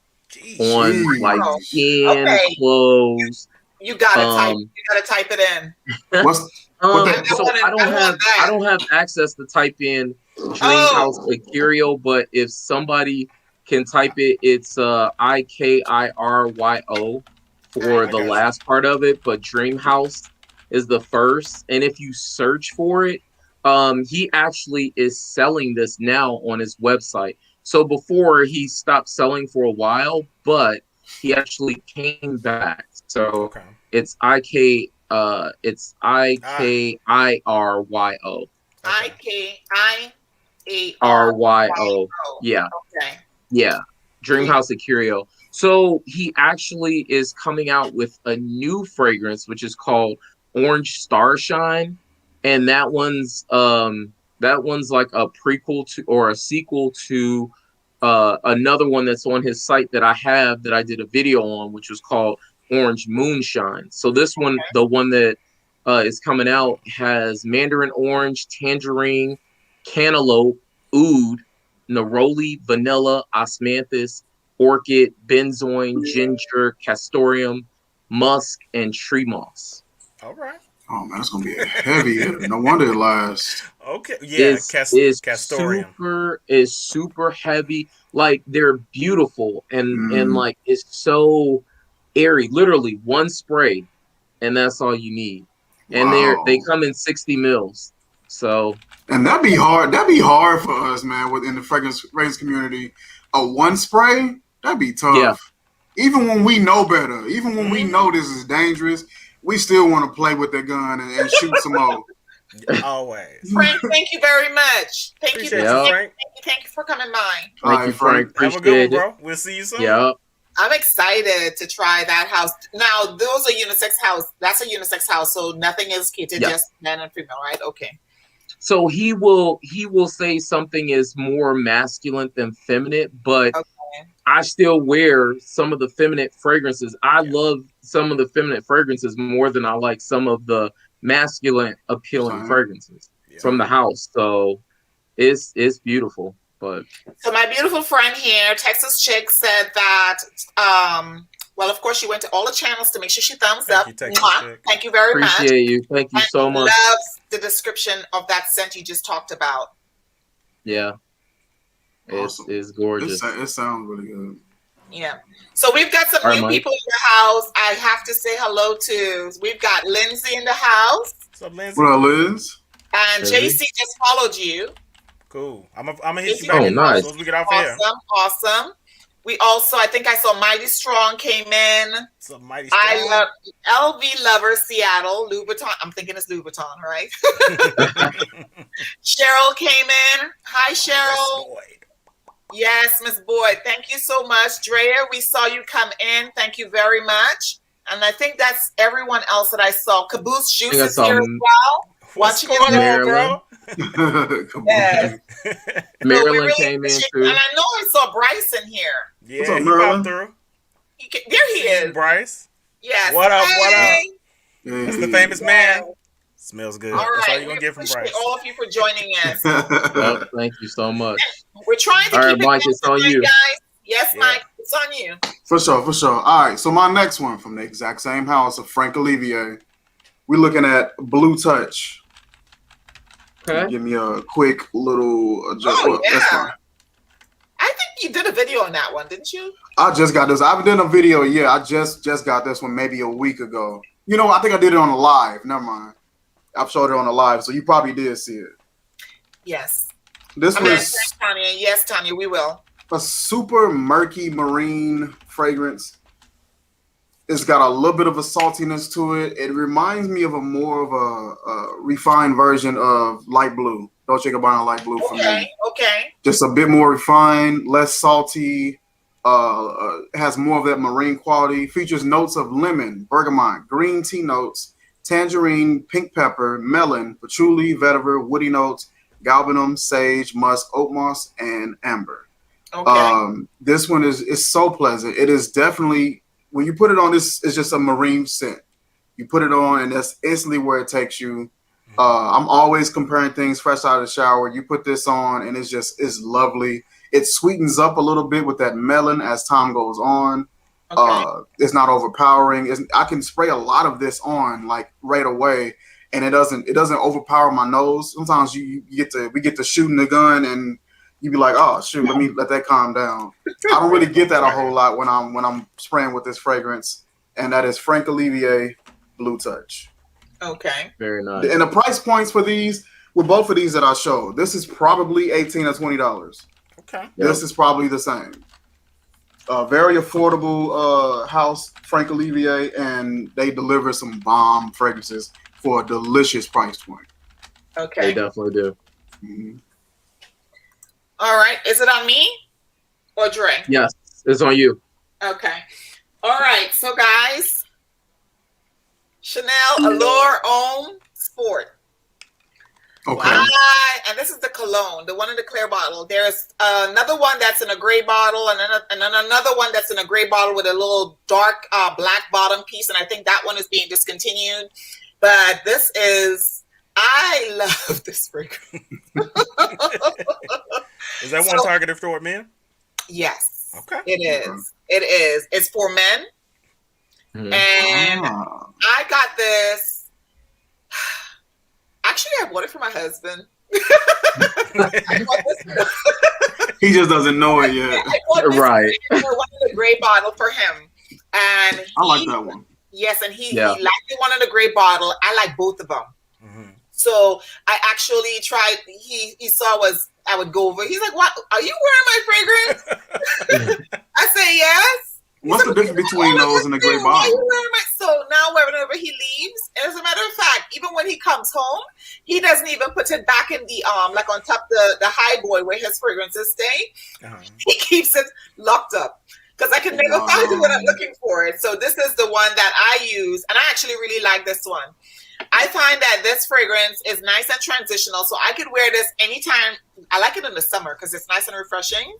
On like skin, clothes. You gotta type it in. I don't have access to type in Dream House Curio, but if somebody can type it, it's IKIRYO for the last part of it, but Dream House is the first. And if you search for it, he actually is selling this now on his website. So before he stopped selling for a while, but he actually came back. So it's IKIRYO. IKIARYO. Yeah. Okay. Yeah. Dream House Curio. So he actually is coming out with a new fragrance, which is called Orange Starshine, and that one's like a prequel to or a sequel to another one that's on his site that I did a video on, which was called Orange Moonshine. So this one, the one that is coming out, has mandarin orange, tangerine, cantaloupe, oud, neroli, vanilla, osmanthus, orchid, benzoin, ginger, castoreum, musk, and tree moss. All right. Oh man, that's gonna be a heavy hitter. No wonder it lasts. Okay, yeah, castoreum is super heavy. Like they're beautiful and like it's so airy. Literally one spray, and that's all you need. And they come in 60 mils. So and that'd be hard. That'd be hard for us, man. Within the fragrance community, a one spray that'd be tough. Yeah. Even when we know better, even when we know this is dangerous, we still want to play with that gun and shoot some more. Always. Frank, thank you very much. Thank you, Frank. Thank you for coming by. Thank you, Frank. Have a good one, bro. We'll see you soon. Yeah. I'm excited to try that house. Now, those are unisex house. That's a unisex house, so nothing is catered, just men and female, right? Okay. So he will say something is more masculine than feminine, but I still wear some of the feminine fragrances. I love some of the feminine fragrances more than I like some of the masculine appealing fragrances from the house. So it's beautiful. But so my beautiful friend here, Texas Chic, said that well, of course, she went to all the channels to make sure she thumbs up. Thank you very much. Appreciate you. Thank you so much. Loves the description of that scent you just talked about. Yeah. Awesome. It's gorgeous. It sounds really good. Yeah. So we've got some new people in the house. I have to say hello to. We've got Lindsay in the house. What's up, Lindsay? What up, Liz? And JC just followed you. Cool. I'm gonna hit you back as soon as we get off here. Awesome. We also, I think I saw Mighty Strong came in. Mighty Strong. I love LV Lover Seattle, Louboutin. I'm thinking it's Louboutin, right? Cheryl came in. Hi, Cheryl. Yes, Miss Boyd. Thank you so much. Drea, we saw you come in. Thank you very much. And I think that's everyone else that I saw. Caboose Juice is here as well. What's going on, bro? Yes. Maryland came in too. And I know I saw Bryce in here. Yeah, what's up, he Maryland? popped through. There he is. Bryce. Yes. What up? Hey. What up? That's the famous man. Smells good. All right. That's all you're going to get from Bryce. All of you for joining us. Well, thank you so much. We're trying to keep it Mike, it's on you. Guys. Yes, Mike, it's on you. For sure. All right, so my next one from the exact same house of Frank Olivier. We're looking at Blue Touch. Okay. Give me a quick little adjustment. Oh, yeah. I think you did a video on that one, didn't you? I just got this. I haven't done a video yet. I just got this one maybe a week ago. You know, I think I did it on a live. Never mind. I've showed it on a live, so you probably did see it. Yes. This was Tanya. Yes, Tanya, we will. A super murky marine fragrance. It's got a little bit of a saltiness to it. It reminds me of a more of a refined version of light blue. Dolce & Gabbana light blue for me. Okay. Just a bit more refined, less salty. Has more of that marine quality. Features notes of lemon, bergamot, green tea notes, tangerine, pink pepper, melon, patchouli, vetiver, woody notes, galbanum, sage, musk, oat moss, and amber. Okay. This one is so pleasant. It is definitely, when you put it on, this it's just a marine scent. You put it on and that's instantly where it takes you. I'm always comparing things fresh out of the shower. You put this on and it's lovely. It sweetens up a little bit with that melon as time goes on. Okay. It's not overpowering. I can spray a lot of this on like right away, and it doesn't overpower my nose. Sometimes we get to shooting the gun and you be like, oh shoot, let me let that calm down. I don't really get that a whole lot when I'm spraying with this fragrance, and that is Frank Olivier Blue Touch. Okay. Very nice. And the price points for these, with both of these that I showed, this is probably $18 or $20. Okay. This is probably the same. Very affordable house, Frank Olivier, and they deliver some bomb fragrances for a delicious price point. Okay. They definitely do. Mm-hmm. All right. Is it on me or Dre? Yes, it's on you. Okay. All right. So, guys, Chanel Allure Homme Sport. Okay. And this is the cologne, the one in the clear bottle. There's another one that's in a gray bottle, and then another one that's in a gray bottle with a little dark black bottom piece, and I think that one is being discontinued. But this is, I love this fragrance. Is that one targeted for men? Yes. Okay. It is. It is. It's for men. Mm-hmm. And I got this. Actually, I bought it for my husband. He just doesn't know it yet. Right. One in the gray bottle for him. And I like that one. Yes, and he liked the one in the gray bottle. I like both of them. Mm-hmm. So I actually tried. He saw I would go over. He's like, "What? Are you wearing my fragrance?" I say, "Yes." What's the difference between those and the gray bottle? So now whenever he leaves, as a matter of fact, even when he comes home, he doesn't even put it back in the like on top the high boy where his fragrances stay. Uh-huh. He keeps it locked up because I can never find what I'm looking for. So this is the one that I use, and I actually really like this one. I find that this fragrance is nice and transitional, so I could wear this anytime. I like it in the summer because it's nice and refreshing,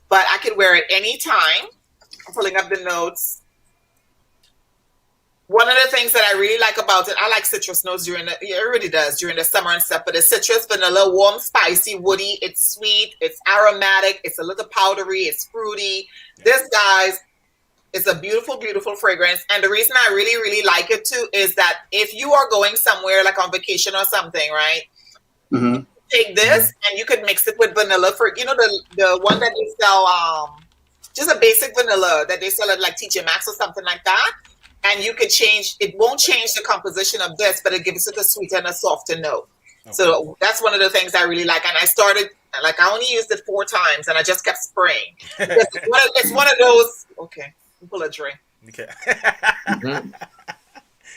but I could wear it anytime. I'm pulling up the notes. One of the things that I really like about it, I like citrus notes it really does during the summer and stuff, but it's citrus, vanilla, warm, spicy, woody, it's sweet, it's aromatic, it's a little powdery, it's fruity. This, guys, is a beautiful, beautiful fragrance. And the reason I really, really like it too is that if you are going somewhere like on vacation or something, right? Mm-hmm. Take this and you could mix it with vanilla for, the one that they sell, just a basic vanilla that they sell at like TJ Maxx or something like that. And you could change, it won't change the composition of this, but it gives it a sweeter and a softer note. Okay. So that's one of the things I really like. And I started, like, I only used it 4 times and I just kept spraying. It's one of those, okay, pull a drink. Okay.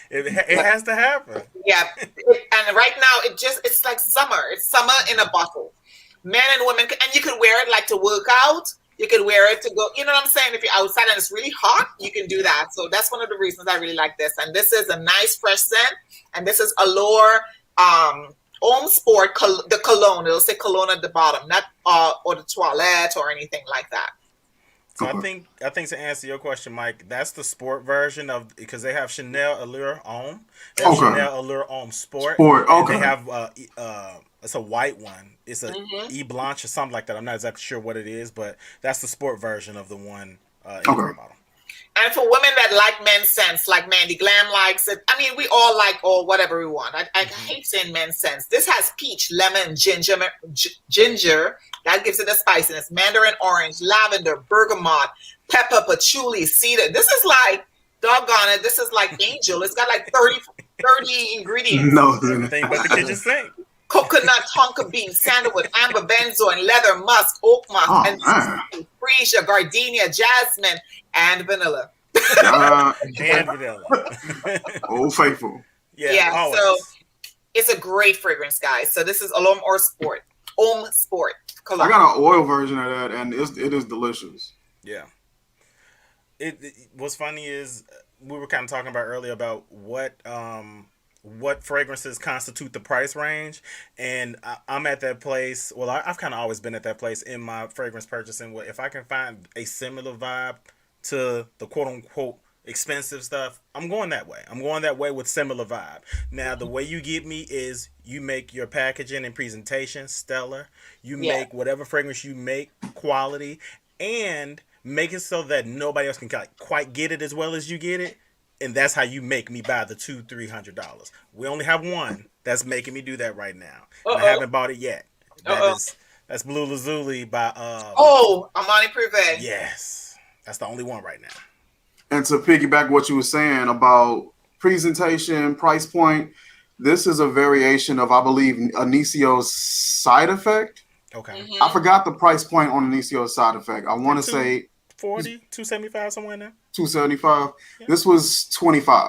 It has to happen. Yeah. And right now, it's like summer. It's summer in a bottle. Men and women, and you could wear it like to work out. You could wear it to go, you know what I'm saying? If you're outside and it's really hot, you can do that. So that's one of the reasons I really like this. And this is a nice fresh scent. And this is Allure Homme Sport, the cologne. It'll say cologne at the bottom, not or the toilette or anything like that. So I think to answer your question, Mike, that's the sport version of, because they have Chanel Allure Homme. They have Chanel Allure Homme Sport. Okay. They have it's a white one. It's a E Blanche or something like that. I'm not exactly sure what it is, but that's the sport version of the one in the bottle. And for women that like men's scents, like Mandy Glam likes it. I mean, we all like whatever we want. I hate saying men's scents. This has peach, lemon, ginger. That gives it a spiciness. Mandarin orange, lavender, bergamot, pepper, patchouli, cedar. This is like, doggone it, this is like angel. It's got like 30 ingredients. No, everything but the kitchen sink. Coconut, tonka bean, sandalwood, amber benzoin, leather, musk, oak moss, and freesia, gardenia, jasmine, and vanilla. And vanilla. Old faithful. Yeah, so it's a great fragrance, guys. So this is Homme Sport. Homme Sport. I got an oil version of that, and it is delicious. Yeah. What's funny is we were kind of talking about earlier about what fragrances constitute the price range, and I'm at that place. Well, I've kind of always been at that place in my fragrance purchasing where if I can find a similar vibe to the quote unquote expensive stuff, I'm going that way. I'm going that way with similar vibe. Now, the way you get me is you make your packaging and presentation stellar. You make whatever fragrance you make quality, and make it so that nobody else can quite get it as well as you get it. And that's how you make me buy the $200-$300. We only have one that's making me do that right now. I haven't bought it yet. That's Blue Lazuli by Amani Privé. Yes, that's the only one right now. And to piggyback what you were saying about presentation, price point, this is a variation of, I believe, Anisio's Side Effect. Okay. I forgot the price point on Anisio's Side Effect. I want to say 40, 275, somewhere in there. 275. Yeah. This was 25.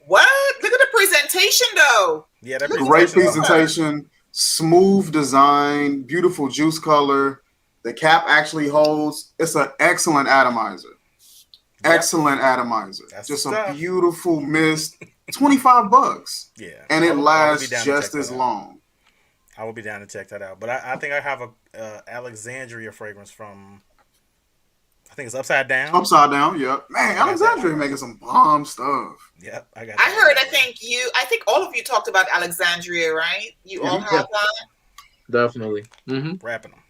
What? Look at the presentation, though. Yeah, that great presentation, smooth design, beautiful juice color. The cap actually holds. It's an excellent atomizer. Yep. Excellent atomizer. That's just a beautiful mist. $25. Yeah, and it lasts just as long. I will be down to check that out. But I think I have a Alexandria fragrance from. I think it's Upside Down. Upside Down, yeah. Man, Alexandria making some bomb stuff. Yep, I got. I heard. I think all of you talked about Alexandria, right? You all have that. Definitely. Wrapping them.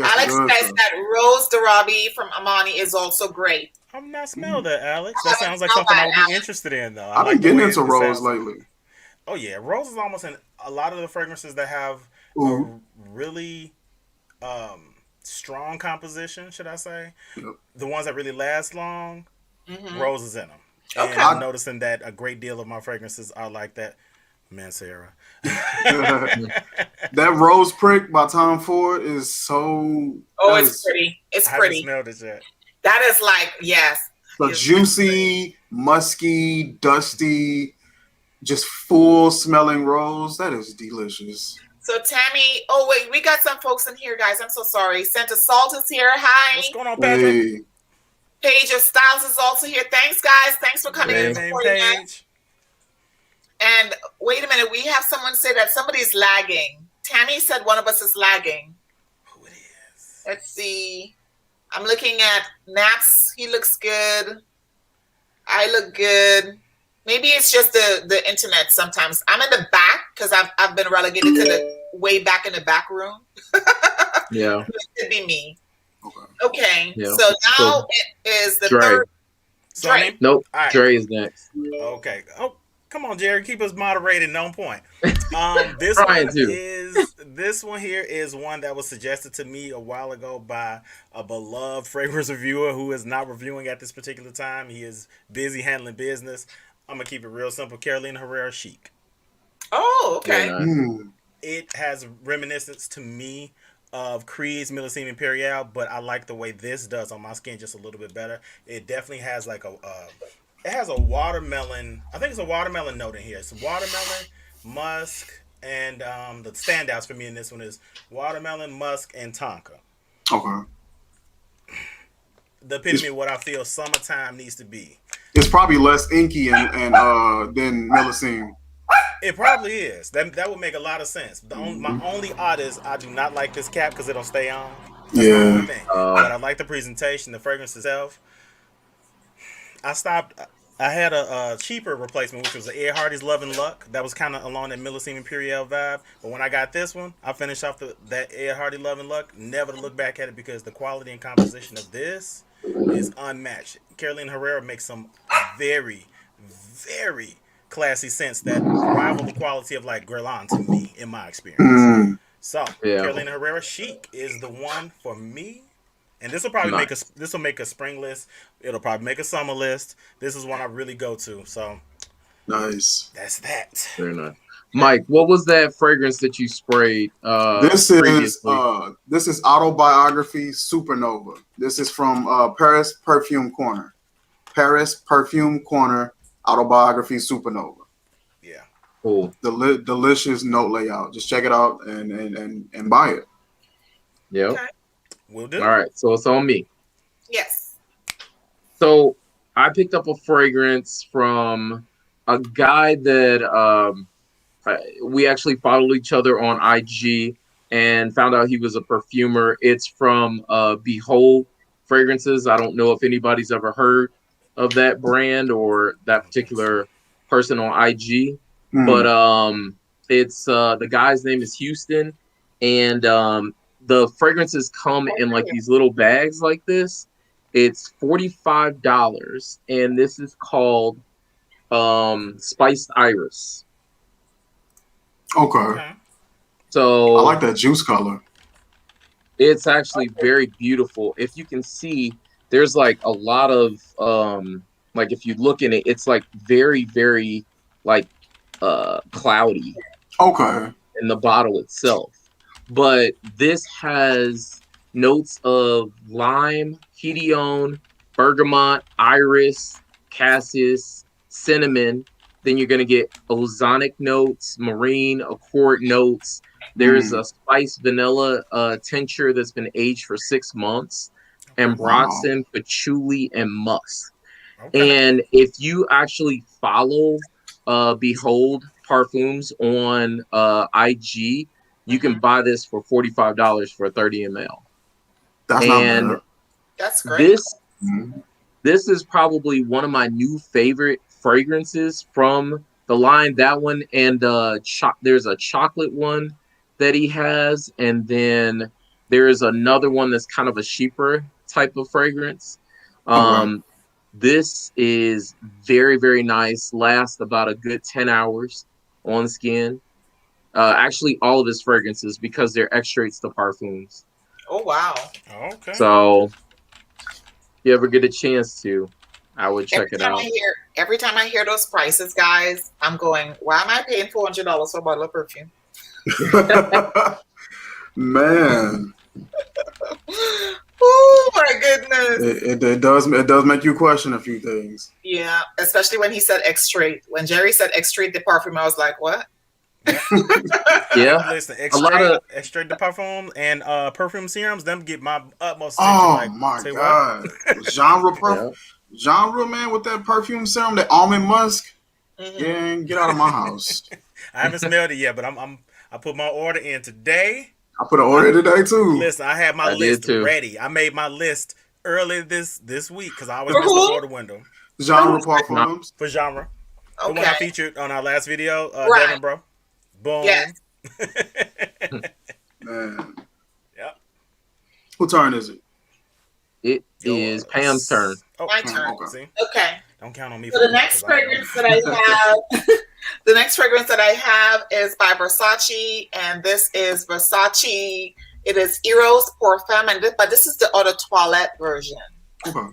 Alex says that Rose Darabi from Amani is also great. I'm not smelling that, Alex. That sounds like something I would be interested in, though. I've been getting into Rose lately. Oh yeah, Rose is almost in a lot of the fragrances that have a really strong composition, should I say? Yep. The ones that really last long, Rose is in them. And I'm noticing that a great deal of my fragrances are like that. Man, Sarah. That Rose Prick by Tom Ford is so... Oh, it's pretty. It's pretty. I haven't smelled it yet. That is like, yes. The juicy, musky, dusty, just full smelling rose. That is delicious. So Tammy, wait, we got some folks in here, guys. I'm so sorry. Santa Salt is here. Hi. What's going on, Patrick? Hey. Paige of Styles is also here. Thanks, guys. Thanks for coming in. Paige. And wait a minute, we have someone say that somebody's lagging. Tammy said one of us is lagging. Who it is? Let's see. I'm looking at Naps. He looks good. I look good. Maybe it's just the internet sometimes. I'm in the back because I've been relegated to the way back in the back room. Yeah. It could be me. Okay. Okay. Yeah. So now it is the Dre. third. Dre. Nope. All right. Dre is next. Okay. Oh, come on, Jerry. Keep us moderated and on point. This one here is one that was suggested to me a while ago by a beloved fragrance reviewer who is not reviewing at this particular time. He is busy handling business. I'm gonna keep it real simple. Carolina Herrera Chic. Oh, okay. Yeah, nice. It has reminiscence to me of Creed's Millesime Imperial, but I like the way this does on my skin just a little bit better. It definitely has like it has a watermelon. I think it's a watermelon note in here. It's watermelon, musk, and the standouts for me in this one is watermelon, musk, and tonka. Okay. The epitome of what I feel summertime needs to be. It's probably less inky and than Millesime. It probably is. That would make a lot of sense. My only odd is I do not like this cap because it'll stay on. That's the only thing. But I like the presentation, the fragrance itself. I had a cheaper replacement, which was the Ed Hardy's Love and Luck. That was kind of along that Millesime Imperial vibe. But when I got this one, I finished off that Ed Hardy Love and Luck. Never to look back at it because the quality and composition of this is unmatched. Carolina Herrera makes some very, very classy scents that rival the quality of like Guerlain to me, in my experience. So Carolina Herrera Chic is the one for me. And this will probably make a spring list. It'll probably make a summer list. This is one I really go to. So nice. That's that. Very nice. Mike, what was that fragrance that you sprayed? This is Autobiography Supernova. This is from Paris Perfume Corner. Paris Perfume Corner Autobiography Supernova. Yeah. Cool. Delicious note layout. Just check it out and buy it. Yep. Okay. Will do. All right, so it's on me. Yes. So I picked up a fragrance from a guy that we actually followed each other on IG and found out he was a perfumer. It's from Behold Fragrances. I don't know if anybody's ever heard of that brand or that particular person on IG, but it's the guy's name is Houston, and the fragrances come in like these little bags like this. It's $45, and this is called Spiced Iris. Okay. So I like that juice color. It's actually very beautiful. If you can see, there's like a lot of like if you look in it, it's like very, very like cloudy. Okay. In the bottle itself. But this has notes of lime, hedione, bergamot, iris, cassis, cinnamon. Then you're going to get ozonic notes, marine, accord notes. There's a spice vanilla tincture that's been aged for 6 months, ambroxan, patchouli, and musk. Okay. And if you actually follow Behold Parfums on IG, you can buy this for $45 for 30 ml. That's not bad. That's great. This is probably one of my new favorite fragrances from the line. That one and there's a chocolate one that he has, and then there's another one that's kind of a cheaper type of fragrance. This is very, very nice. Lasts about a good 10 hours on skin. Actually, all of his fragrances, because they're extracts to Parfums. Oh, wow. Okay. So, if you ever get a chance to, I would check it out. Every time I hear those prices, guys, I'm going, why am I paying $400 for a bottle of perfume? Man. Oh, my goodness. It does make you question a few things. Yeah, especially when he said extrait. When Jerry said extrait de parfum, I was like, what? Yeah, listen, extrait de parfum and perfume serums, them get my utmost attention. Oh my god, genre man with that perfume serum, that almond musk. Yeah, get out of my house. I haven't smelled it yet, but I put my order in today. I put an order today too. Listen, I had my list ready. I made my list early this week because I always miss the order window. Genre parfums for genre. The one I featured on our last video, Right. Devin, bro. Boom. Yes. Man. Yep. Whose turn is it? It is Pam's turn. Oh, My turn. Okay. See? Okay. Don't count on me. So the next fragrance that I have, the next fragrance that I have is by Versace, and this is Versace. It is Eros Parfum, but this is the Eau de Toilette version. Okay.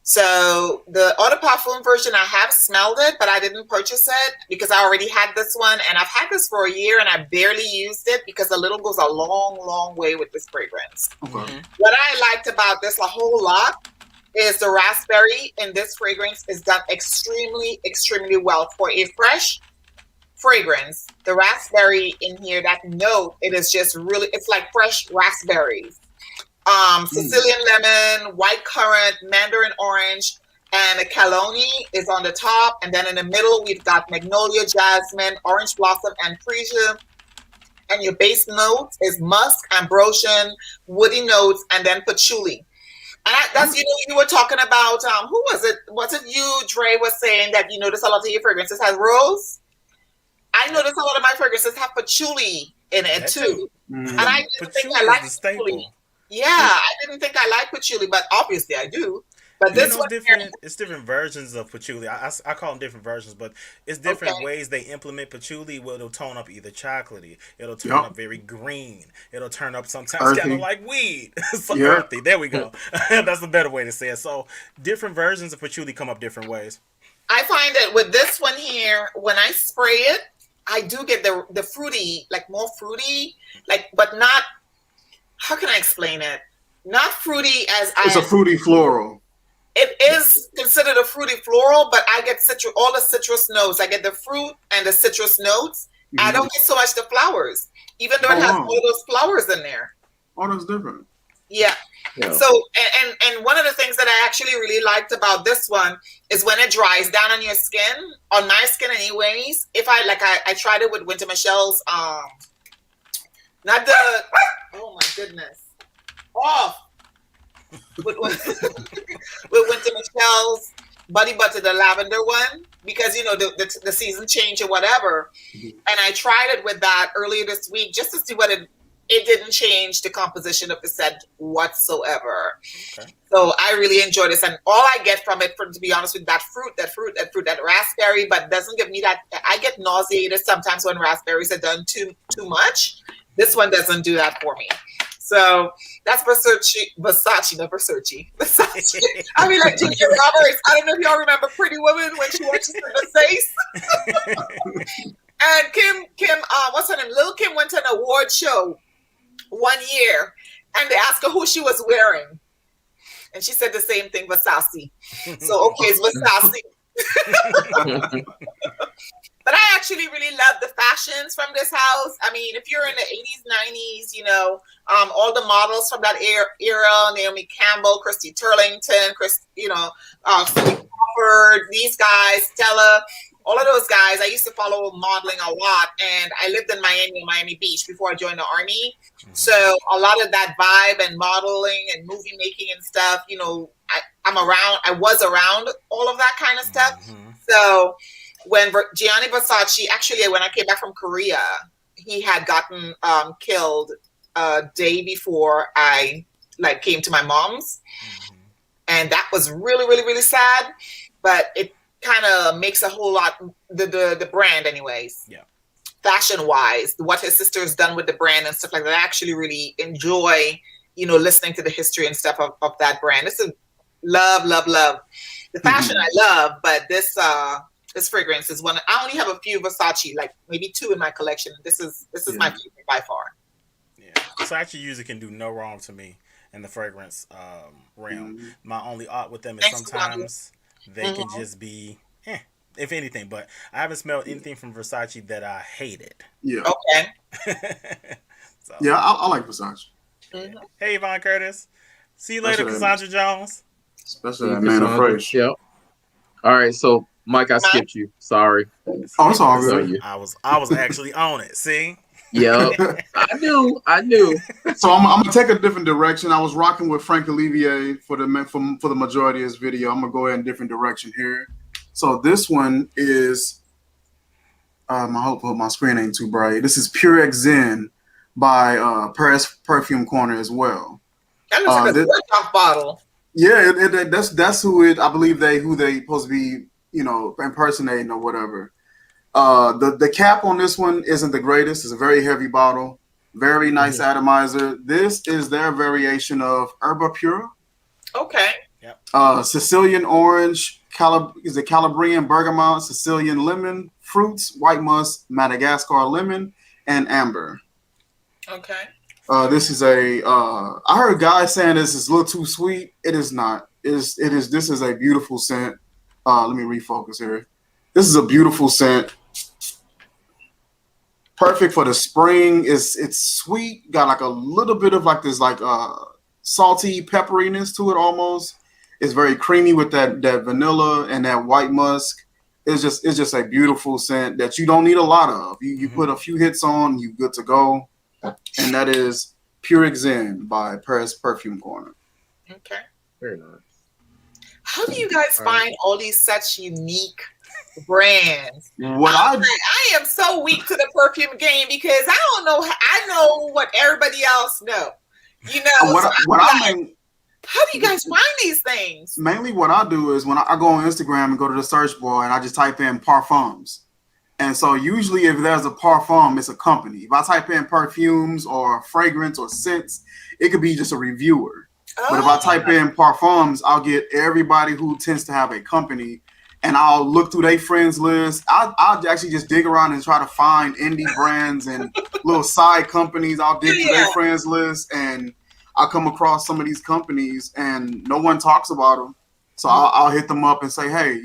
So the Eau de Parfum version, I have smelled it, but I didn't purchase it because I already had this one, and I've had this for a year, and I barely used it because a little goes a long, long way with this fragrance. Okay. What I liked about this a whole lot is the raspberry in this fragrance is done extremely, extremely well for a fresh fragrance. The raspberry in here, that note, it is just really, it's like fresh raspberries. Sicilian lemon, white currant, mandarin orange, and a cologne is on the top. And then in the middle, we've got magnolia, jasmine, orange blossom, and freesia. And your base notes is musk, ambrosian, woody notes, and then patchouli. And that's, you were talking about, who was it? Was it you, Dre, was saying that you notice a lot of your fragrances has rose? I noticed a lot of my fragrances have patchouli in it too. And I didn't think I liked patchouli. Yeah, I didn't think I liked patchouli, but obviously I do. But this one, it's different versions of patchouli. I call them different versions, but it's different ways they implement patchouli. Where it'll tone up either chocolatey, it'll turn up very green, it'll turn up sometimes kind of like weed. So earthy. There we go. That's a better way to say it. So different versions of patchouli come up different ways. I find that with this one here, when I spray it, I do get the fruity, like more fruity, like, but not. How can I explain it? Not fruity as it's a fruity floral. It is considered a fruity floral, but I get all the citrus notes. I get the fruit and the citrus notes. Mm-hmm. I don't get so much the flowers, even though it has all those flowers in there. Oh, that's different. Yeah. So, and one of the things that I actually really liked about this one is when it dries down on your skin, on my skin anyways, if I tried it with Winter Michelle's, not the, oh my goodness, off. with Winter Michelle's Body Butter, the lavender one, because the season change or whatever. And I tried it with that earlier this week just to see what it didn't change the composition of the scent whatsoever. Okay. So I really enjoyed this, and all I get from it, to be honest with that raspberry, but doesn't give me that. I get nauseated sometimes when raspberries are done too much. This one doesn't do that for me. So that's Versace. I mean, like Julia Roberts. I don't know if y'all remember Pretty Woman when she watches the face. And Kim, what's her name? Lil' Kim went to an award show one year, and they asked her who she was wearing, and she said the same thing, Versace. So okay, it's Versace. But I actually really love the fashions from this house. I mean, if you're in the 80s, 90s, all the models from that era, Naomi Campbell, Christy Turlington, Crawford, these guys, Stella, all of those guys. I used to follow modeling a lot, and I lived in Miami Beach before I joined the Army. Mm-hmm. So a lot of that vibe and modeling and movie making and stuff, I was around all of that kind of stuff. Mm-hmm. So when Gianni Versace, actually, when I came back from Korea, he had gotten killed a day before I came to my mom's, and that was really, really, really sad. But it kind of makes a whole lot the brand, anyways. Yeah. Fashion wise, what his sister's done with the brand and stuff like that, I actually really enjoy, listening to the history and stuff of that brand. This is love. The fashion I love, but this fragrance is one. I only have a few Versace, like maybe 2 in my collection. This is my favorite by far. Yeah. So actually, usually can do no wrong to me in the fragrance realm. Mm-hmm. My only art with them is sometimes they can just be, if anything. But I haven't smelled anything from Versace that I hated. Yeah. Okay. So. Yeah, I like Versace. Mm-hmm. Hey, Yvonne Curtis. See you later, Cassandra Jones. Especially that man of fresh. Yep. All right, so Mike, I skipped you. Sorry. Oh, it's all good. I was actually on it. See. Yep. I knew. So I'm gonna take a different direction. I was rocking with Frank Olivier for the majority of this video. I'm gonna go in a different direction here. So this one is I hope my screen ain't too bright. This is Purex Zen by Perfume Corner as well. That looks like a Xerjoff bottle. Yeah, that's who it. I believe who they supposed to be, impersonating or whatever. The cap on this one isn't the greatest. It's a very heavy bottle, very nice atomizer. This is their variation of Herba Pura. Okay. Yep. Sicilian orange, Calabrian bergamot, Sicilian lemon, fruits, white musk, Madagascar lemon, and amber. Okay. This is I heard guys saying this is a little too sweet. It is not. This is a beautiful scent. Let me refocus here. This is a beautiful scent. Perfect for the spring. It's sweet. Got like a little bit of like this salty pepperiness to it almost. It's very creamy with that vanilla and that white musk. It's just a beautiful scent that you don't need a lot of. You put a few hits on, you good to go. And that is Purex Zen by Paris Perfume Corner. Okay. Very nice. How do you guys find all these such unique brands? I am so weak to the perfume game because I don't know. I know what everybody else know. How do you guys find these things? Mainly what I do is when I go on Instagram and go to the search bar and I just type in Parfums. And so usually if there's a parfum, it's a company. If I type in perfumes or fragrance or scents, it could be just a reviewer. Oh. But if I type in Parfums, I'll get everybody who tends to have a company and I'll look through their friends list. I'll actually just dig around and try to find indie brands and little side companies. I'll dig through their friends list and I'll come across some of these companies and no one talks about them. So I'll hit them up and say, hey,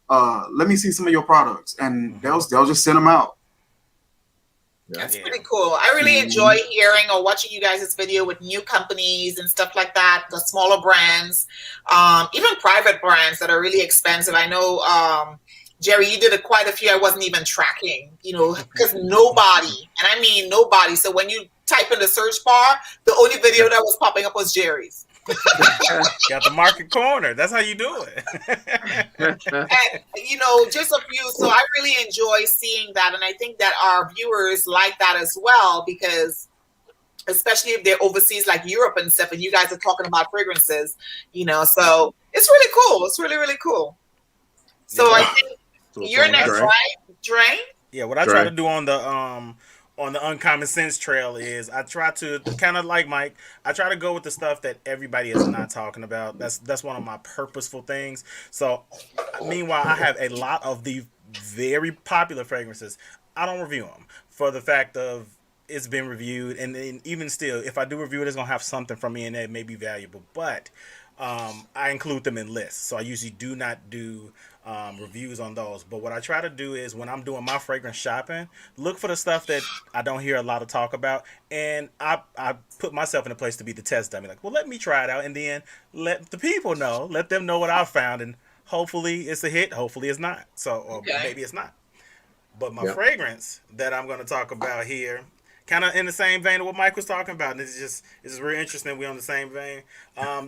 let me see some of your products, and they'll just send them out. That's pretty cool. I really enjoy hearing or watching you guys' video with new companies and stuff like that, the smaller brands, even private brands that are really expensive. I know, Jerry, you did quite a few I wasn't even tracking, because nobody, and I mean nobody. So when you type in the search bar, the only video that was popping up was Jerry's. Got the market corner. That's how you do it. And, just a few. So I really enjoy seeing that. And I think that our viewers like that as well, because especially if they're overseas like Europe and stuff, and you guys are talking about fragrances, so it's really cool. It's really, really cool. So I think you're next, right, Dre? Yeah, what I try to do on the Uncommon Sense trail is I try to, kind of like Mike, I try to go with the stuff that everybody is not talking about. That's one of my purposeful things. So meanwhile, I have a lot of the very popular fragrances. I don't review them for the fact of it's been reviewed, and then even still, if I do review it, it's gonna have something from me in there that may be valuable. But I include them in lists, so I usually do not do reviews on those. But what I try to do is when I'm doing my fragrance shopping, look for the stuff that I don't hear a lot of talk about, and I put myself in a place to be the test dummy. Like, well, let me try it out, and then let the people know, let them know what I found, and hopefully it's a hit, hopefully it's not. So, or maybe it's not. But my fragrance that I'm going to talk about here, kind of in the same vein of what Mike was talking about, and it's really interesting. We're on the same vein.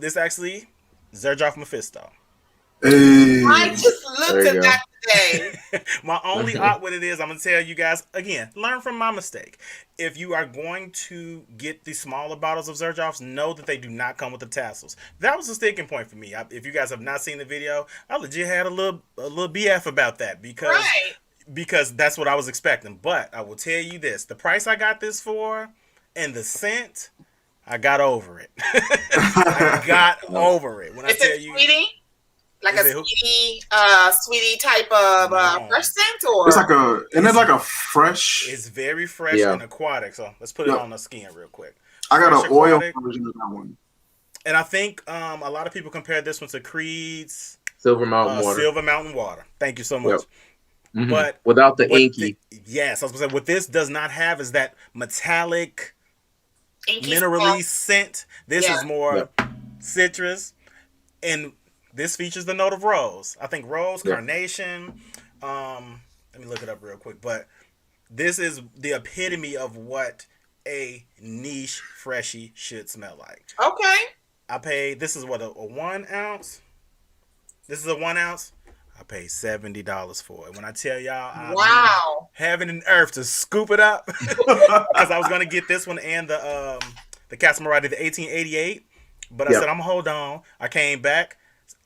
This actually, Xerjoff Mephisto. Hey. I just looked at that today. My only opt with it is, I'm going to tell you guys, again, learn from my mistake. If you are going to get the smaller bottles of Xerjoffs, know that they do not come with the tassels. That was a sticking point for me. If you guys have not seen the video, I legit had a little BF about that because that's what I was expecting. But I will tell you this, the price I got this for and the scent, I got over it. I got over it. When I tell you, sweetie? Like a sweetie type of fresh scent, or it's like a fresh. It's very fresh and aquatic. So let's put it on the skin real quick. I got an oil version of that one, and I think a lot of people compare this one to Creed's Silver Mountain Water. Silver Mountain Water. Thank you so much. Yep. But without the inky. Yes, I was gonna say what this does not have is that metallic, inky minerally scent. This is more citrus, and this features the note of rose. I think rose, carnation. Let me look it up real quick. But this is the epitome of what a niche freshie should smell like. Okay. I paid, this is what, a 1 ounce? This is a 1 ounce. I paid $70 for it. When I tell y'all, I Wow. heaven and earth to scoop it up, because I was gonna get this one and the Casamorati, the 1888, but I said I'm gonna hold on. I came back.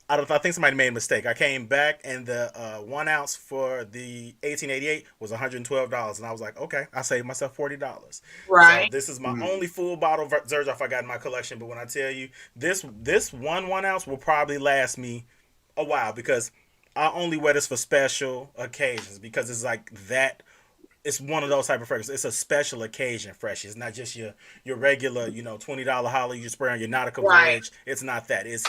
I think somebody made a mistake. I came back and the 1 ounce for the 1888 was $112, and I was like, okay, I saved myself $40. Right. So this is my only full bottle of Xerjoff I got in my collection. But when I tell you this 1 ounce will probably last me a while, because I only wear this for special occasions, because it's like that. It's one of those type of fragrances. It's a special occasion fresh. It's not just your regular, $20 holly you spray on your Nautica Voyage. It's not that. It's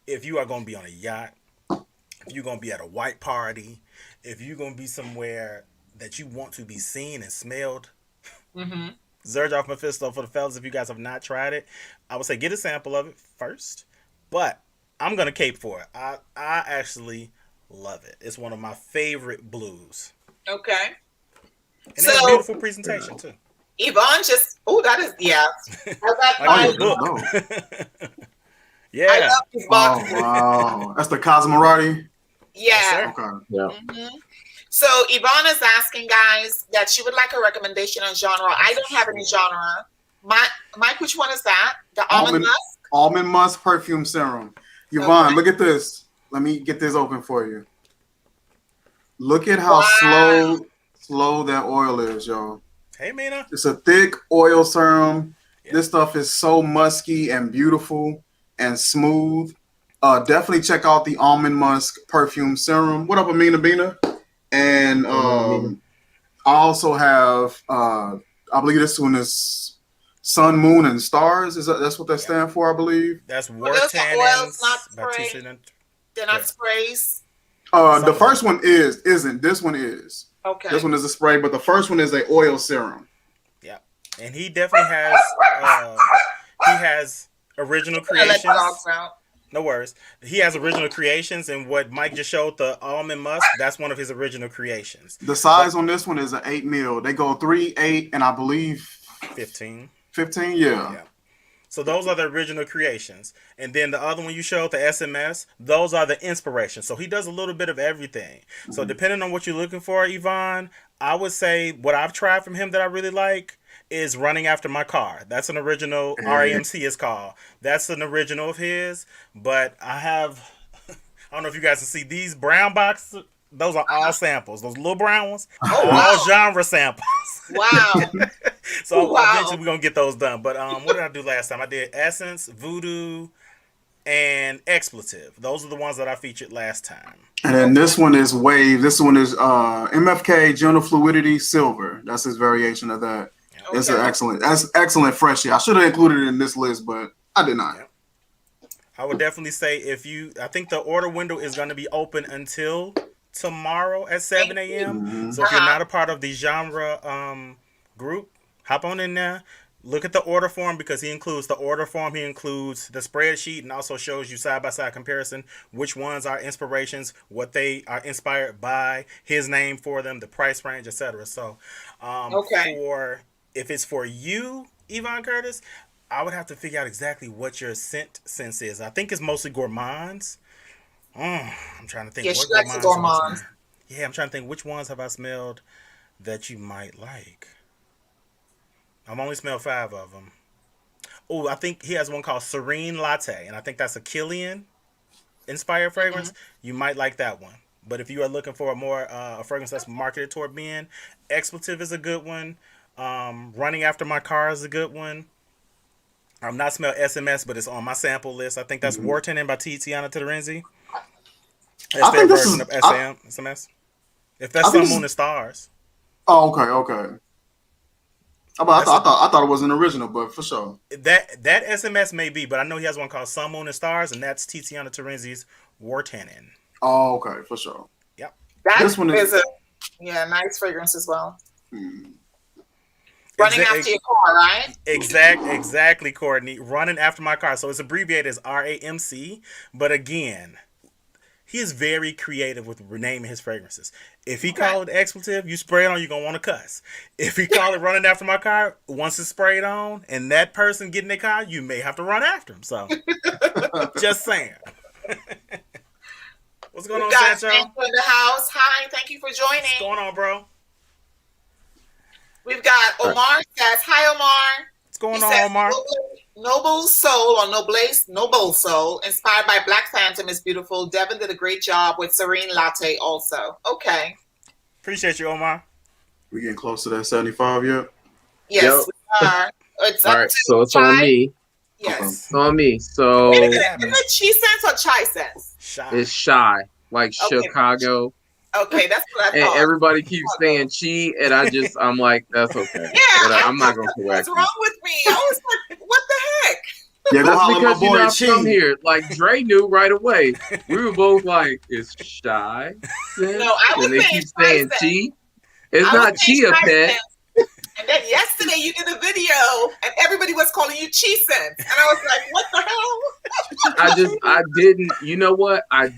if you are going to be on a yacht, if you're going to be at a white party, if you're going to be somewhere that you want to be seen and smelled. Xerjoff Mephisto, for the fellas, if you guys have not tried it, I would say get a sample of it first. But I'm going to cape for it. I actually love it. It's one of my favorite blues. Okay. And it's a beautiful presentation, too. Yvonne just, that is, I love yeah. I love this box. Oh, wow. That's the Casamorati? Yeah. Okay. Yeah. So Yvonne is asking, guys, that she would like a recommendation on genre. I don't have any genre. Mike, which one is that? The almond musk? Almond musk perfume serum. Yvonne, look at this. Let me get this open for you. Look at how slow that oil is, y'all. Hey, Mina. It's a thick oil serum. Yeah. This stuff is so musky and beautiful and smooth. Definitely check out the almond musk perfume serum. What up, Amina Bina? And I also have, I believe this one is Sun, Moon, and Stars. That's what that stands for, I believe. That's war tannins. They're not sprays. The first one isn't. This one is. Okay. This one is a spray, but the first one is a oil serum. Yeah, and he definitely has original creations. No worries. He has original creations, and what Mike just showed, the almond musk, that's one of his original creations. The size on this one is an 8 mil. They go 3, 8, and I believe 15. 15, yeah. So those are the original creations. And then the other one you showed, the SMS, those are the inspirations. So he does a little bit of everything. So depending on what you're looking for, Yvonne, I would say what I've tried from him that I really like is Running After My Car. That's an original, RAMC is called. That's an original of his. But I don't know if you guys can see these brown boxes. Those are all samples. Those little brown ones, all genre samples. Wow. So eventually we're going to get those done. But what did I do last time? I did Essence, Voodoo, and Expletive. Those are the ones that I featured last time. And then this one is Wave. This one is MFK Gentle Fluidity Silver. That's his variation of that. Okay. That's excellent freshie. I should have included it in this list, but I did not. Yep. I would definitely say I think the order window is going to be open until tomorrow at 7 a.m. So if you're not a part of the genre group, hop on in there. Look at the order form, because he includes the order form. He includes the spreadsheet and also shows you side-by-side comparison which ones are inspirations, what they are inspired by, his name for them, the price range, etc. So if it's for you, Yvonne Curtis, I would have to figure out exactly what your scent sense is. I think it's mostly gourmands. I'm trying to think. Yeah, she likes gourmands. Yeah, I'm trying to think which ones have I smelled that you might like. I've only smelled 5 of them. Oh, I think he has one called Serene Latte, and I think that's a Killian inspired fragrance. You might like that one. But if you are looking for a fragrance that's marketed toward men, Expletive is a good one. Running After My Car is a good one. I've not smelled SMS, but it's on my sample list. I think that's War Tenant by Tiziana Terenzi. That's their version of SMS. If that's Sun, Moon, and Stars. Oh, okay. I thought it was an original, but for sure. That SMS may be, but I know he has one called Sun, Moon, and Stars, and that's Tiziana Terenzi's War Tenant. Oh, okay, for sure. Yep. This one is a nice fragrance as well. Running After Your Car, right? Exactly, Courtney. Running After My Car. So it's abbreviated as RAMC, but again, he is very creative with renaming his fragrances. If he call it Expletive, you spray it on, you're going to want to cuss. If he call it Running After My Car, once it's sprayed on, and that person get in their car, you may have to run after him. So, just saying. What's going We've on, got Sancho? Sancho in the house. Hi, thank you for joining. What's going on, bro? We've got Omar says, hi, Omar. What's going He on, says, Omar? Noble Soul or Noble Soul, inspired by Black Phantom, is beautiful. Devin did a great job with Serene Latte also. Okay. Appreciate you, Omar. We getting close to that 75 yet? Yes, Yep. we are. It's All up right, to so it's 5. on me. Yes. It's on me. So Wait a minute. Is it ChiScents or ChiScents? Shy. it's shy, like Okay. Chicago. Okay, that's what I And thought. everybody keeps saying Chi, and I'm like, that's okay. Yeah, But I'm not gonna correct what's you. wrong with me? I was like, what the heck? Yeah, go That's holler at my because you're boy not from Chi. here. Like Dre knew right away. We were both like, it's shy. No, I was And they saying keep saying ChiScents. Chi. It's I not was saying Chia Pet. ChiScents. And then yesterday you did a video and everybody was calling you ChiScents. And I was like, what the hell? I didn't, you know what? I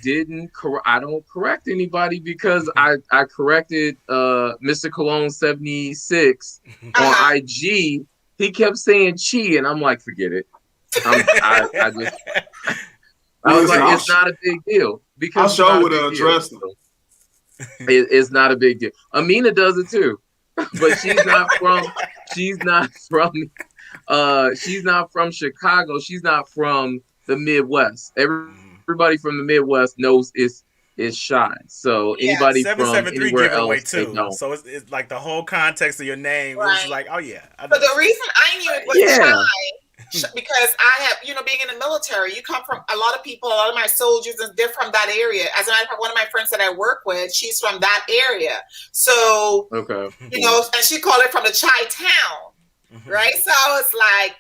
don't correct anybody because I corrected Mr. Cologne 76 on IG. He kept saying Chi, and I'm like, forget it. I was like, it's not a big deal because I'll show with an address. It's not a big deal. Amina does it too, but she's not from Chicago. She's not from the Midwest. Everybody from the Midwest knows it's shy. So anybody from 773 anywhere give it away else, they too. don't. So it's like the whole context of your name. Right. It's like, oh yeah. But the reason I knew it was shy, because I have, being in the military, you come from a lot of people, a lot of my soldiers, and they're from that area. As a matter of fact, one of my friends that I work with, she's from that area. So, okay, and she called it from the Chi-town, right? So I was like,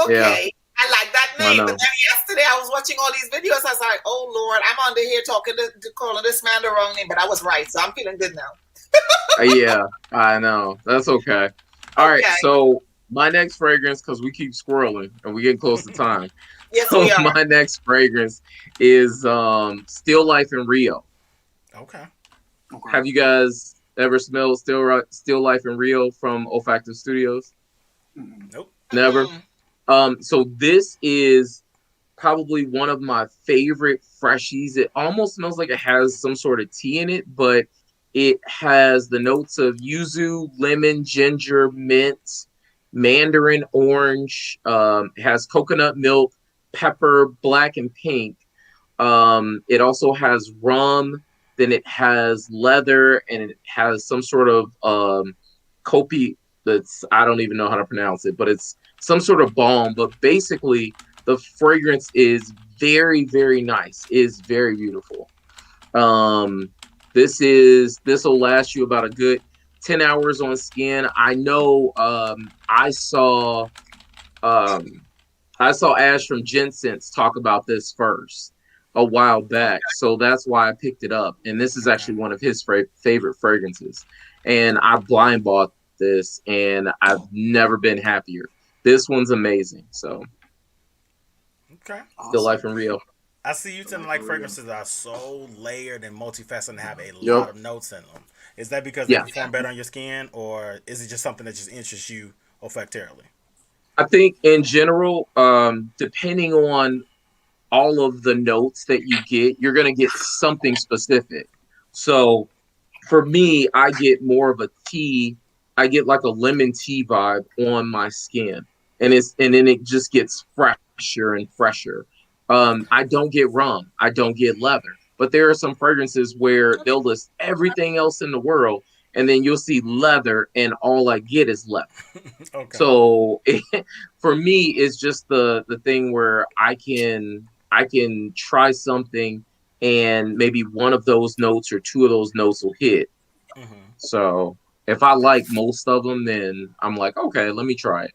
okay. I like that name. But then yesterday I was watching all these videos. I was like, oh Lord, I'm under here calling this man the wrong name, but I was right. So I'm feeling good now. Yeah, I know. That's okay. All right, so my next fragrance, because we keep squirreling and we get close to time. Yes, so we are. My next fragrance is Still Life in Rio. Okay. Have you guys ever smelled Still Life in Rio from Olfactory Studios? Nope. Never. So this is probably one of my favorite freshies. It almost smells like it has some sort of tea in it, but it has the notes of yuzu, lemon, ginger, mint, mandarin, orange. It has coconut milk, pepper, black and pink. It also has rum. Then it has leather, and it has some sort of kopi. I don't even know how to pronounce it, but it's some sort of balm. But basically, the fragrance is very, very nice. Is very beautiful. This will last you about a good 10 hours on skin. I know. I saw Ash from Scentz talk about this first a while back, so that's why I picked it up. And this is actually one of his favorite fragrances. And I blind bought this, and I've never been happier. This one's amazing. So, okay, Still Life in Rio. I see you tend like fragrances that are so layered and multifaceted and have a lot of notes in them. Is that because they perform better on your skin, or is it just something that just interests you olfactorily? I think in general, depending on all of the notes that you get, you're going to get something specific. So for me, I get more of a tea. I get like a lemon tea vibe on my skin, and then it just gets fresher and fresher. I don't get rum. I don't get leather. But there are some fragrances where they'll list everything else in the world, and then you'll see leather, and all I get is leather. Okay. So for me, it's just the thing where I can try something, and maybe one of those notes or two of those notes will hit. Mm-hmm. So if I like most of them, then I'm like, okay, let me try it.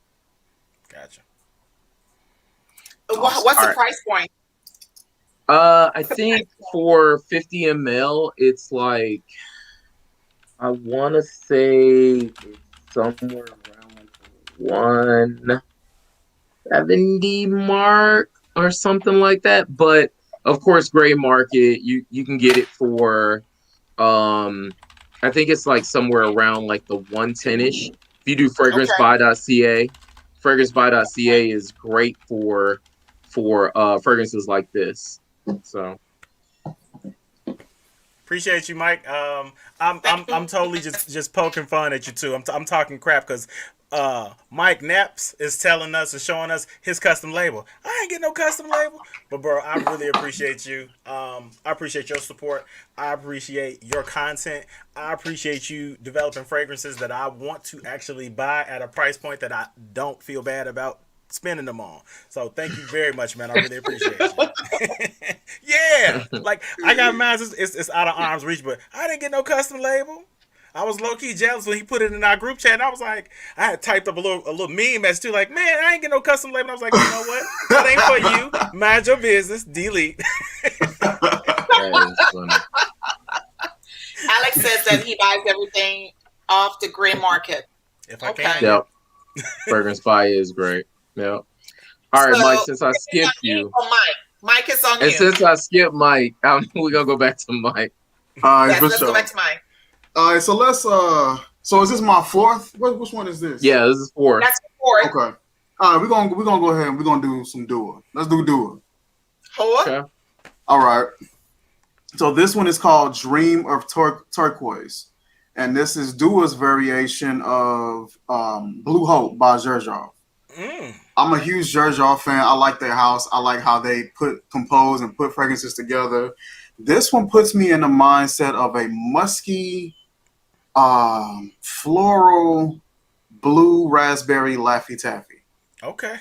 Gotcha. What's the price point? I think for 50 ml, it's like, I want to say somewhere around like 170 mark or something like that. But of course, gray market, you can get it for, I think it's like somewhere around like the 110-ish. If you do fragrancebuy.ca, fragrancebuy.ca is great for fragrances like this. So Appreciate you, Mike. I'm totally just poking fun at you too. I'm talking crap because Mike Naps is telling us and showing us his custom label. I ain't get no custom label, but bro, I really appreciate you. I appreciate your support. I appreciate your content. I appreciate you developing fragrances that I want to actually buy at a price point that I don't feel bad about spending them on. So thank you very much, man. I really appreciate you. Yeah, like I got mine. It's out of arm's reach, but I didn't get no custom label. I was low key jealous when he put it in our group chat, and I was like, I had typed up a little meme message too, like, man, I ain't get no custom label. And I was like, you know what? That ain't for you. Mind your business. Delete. That is funny. Alex says that he buys everything off the gray market. If I can. Yep. Fragrance Buy is great. Yep. All right, So, Mike, since I skipped you. Mike is on And you. since I skipped Mike, we're going to go back to Mike. All right, Yes, for let's sure. go back to Mike. All right, so let's. So is this my fourth? Which one is this? Yeah, this is 4. That's fourth. Okay. All right, we're gonna go ahead and we're gonna do some Dior. Let's do Dior. Four. Okay. All right. So this one is called Dream of Turquoise, and this is Dior's variation of Blue Hope by Xerjoff. I'm a huge Xerjoff fan. I like their house. I like how they compose and put fragrances together. This one puts me in the mindset of a musky, floral, blue raspberry Laffy Taffy. Okay.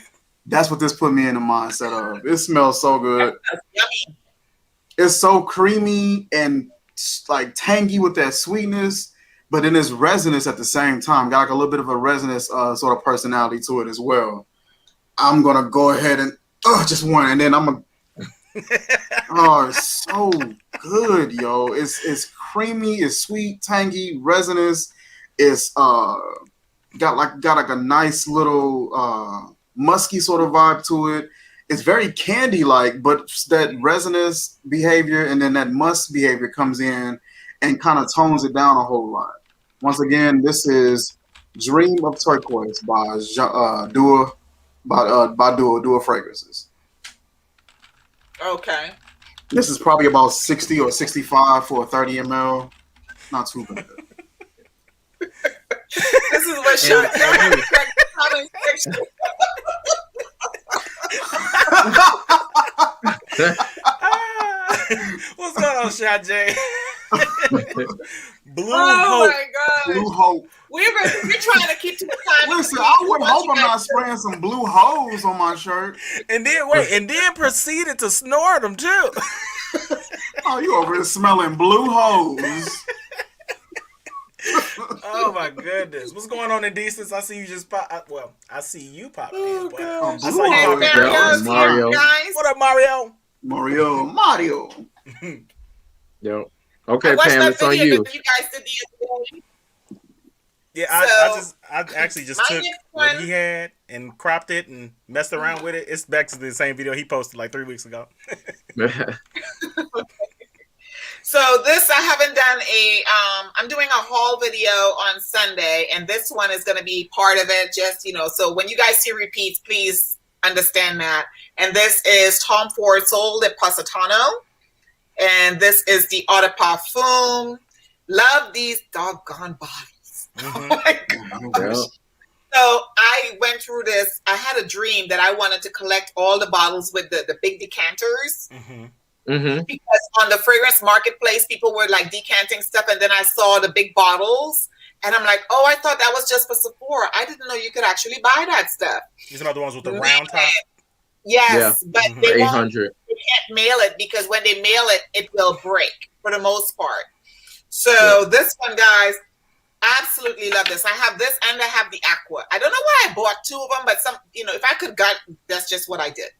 That's what this put me in the mindset of. It smells so good. That's yummy. It's so creamy and like tangy with that sweetness, but then it's resonance at the same time. Got like a little bit of a resonance sort of personality to it as well. I'm gonna go ahead and just one, and then I'm gonna. Oh, it's so good, yo! It's creamy, it's sweet, tangy, resonance. It's got like a nice little musky sort of vibe to it. It's very candy-like, but that resonance behavior and then that musk behavior comes in and kind of tones it down a whole lot. Once again, this is Dream of Turquoise by Dior Fragrances. Okay. This is probably about 60 or 65 for a 30 ml. Not too bad. This is what shot comment section. What's going on, Shot J? Blue Oh Hope. my god. Blue Hope. We're trying to keep to the time. Listen, I would hope I'm not spraying some blue hose on my shirt. And then proceeded to snort them too. Oh, you over here smelling blue hose. Oh my goodness. What's going on in Decence? I see you just pop. Well, I see you pop in. But I saw you Hey, popping in. Mario's Mario. here, guys. What up, Mario? Mario. Yep. Okay, I watched Pam, that it's on video you. that you guys did the other day. Yeah, I actually just my took next what one- he had and cropped it and messed around with it. It's back to the same video he posted like 3 weeks ago. So this, I haven't done I'm doing a haul video on Sunday, and this one is going to be part of it. Just, so when you guys see repeats, please understand that. And this is Tom Ford Soul de Positano. And this is the Eau de Parfum. Love these doggone bottles. Oh my gosh. Yeah. So I went through this. I had a dream that I wanted to collect all the bottles with the big decanters. Because on the fragrance marketplace, people were like decanting stuff. And then I saw the big bottles. And I'm like, oh, I thought that was just for Sephora. I didn't know you could actually buy that stuff. These are the ones with the round top. Yes, but they won't. 800. They can't mail it because when they mail it, it will break for the most part. So this one, guys, absolutely love this. I have this and I have the Aqua. I don't know why I bought two of them, but if I could that's just what I did.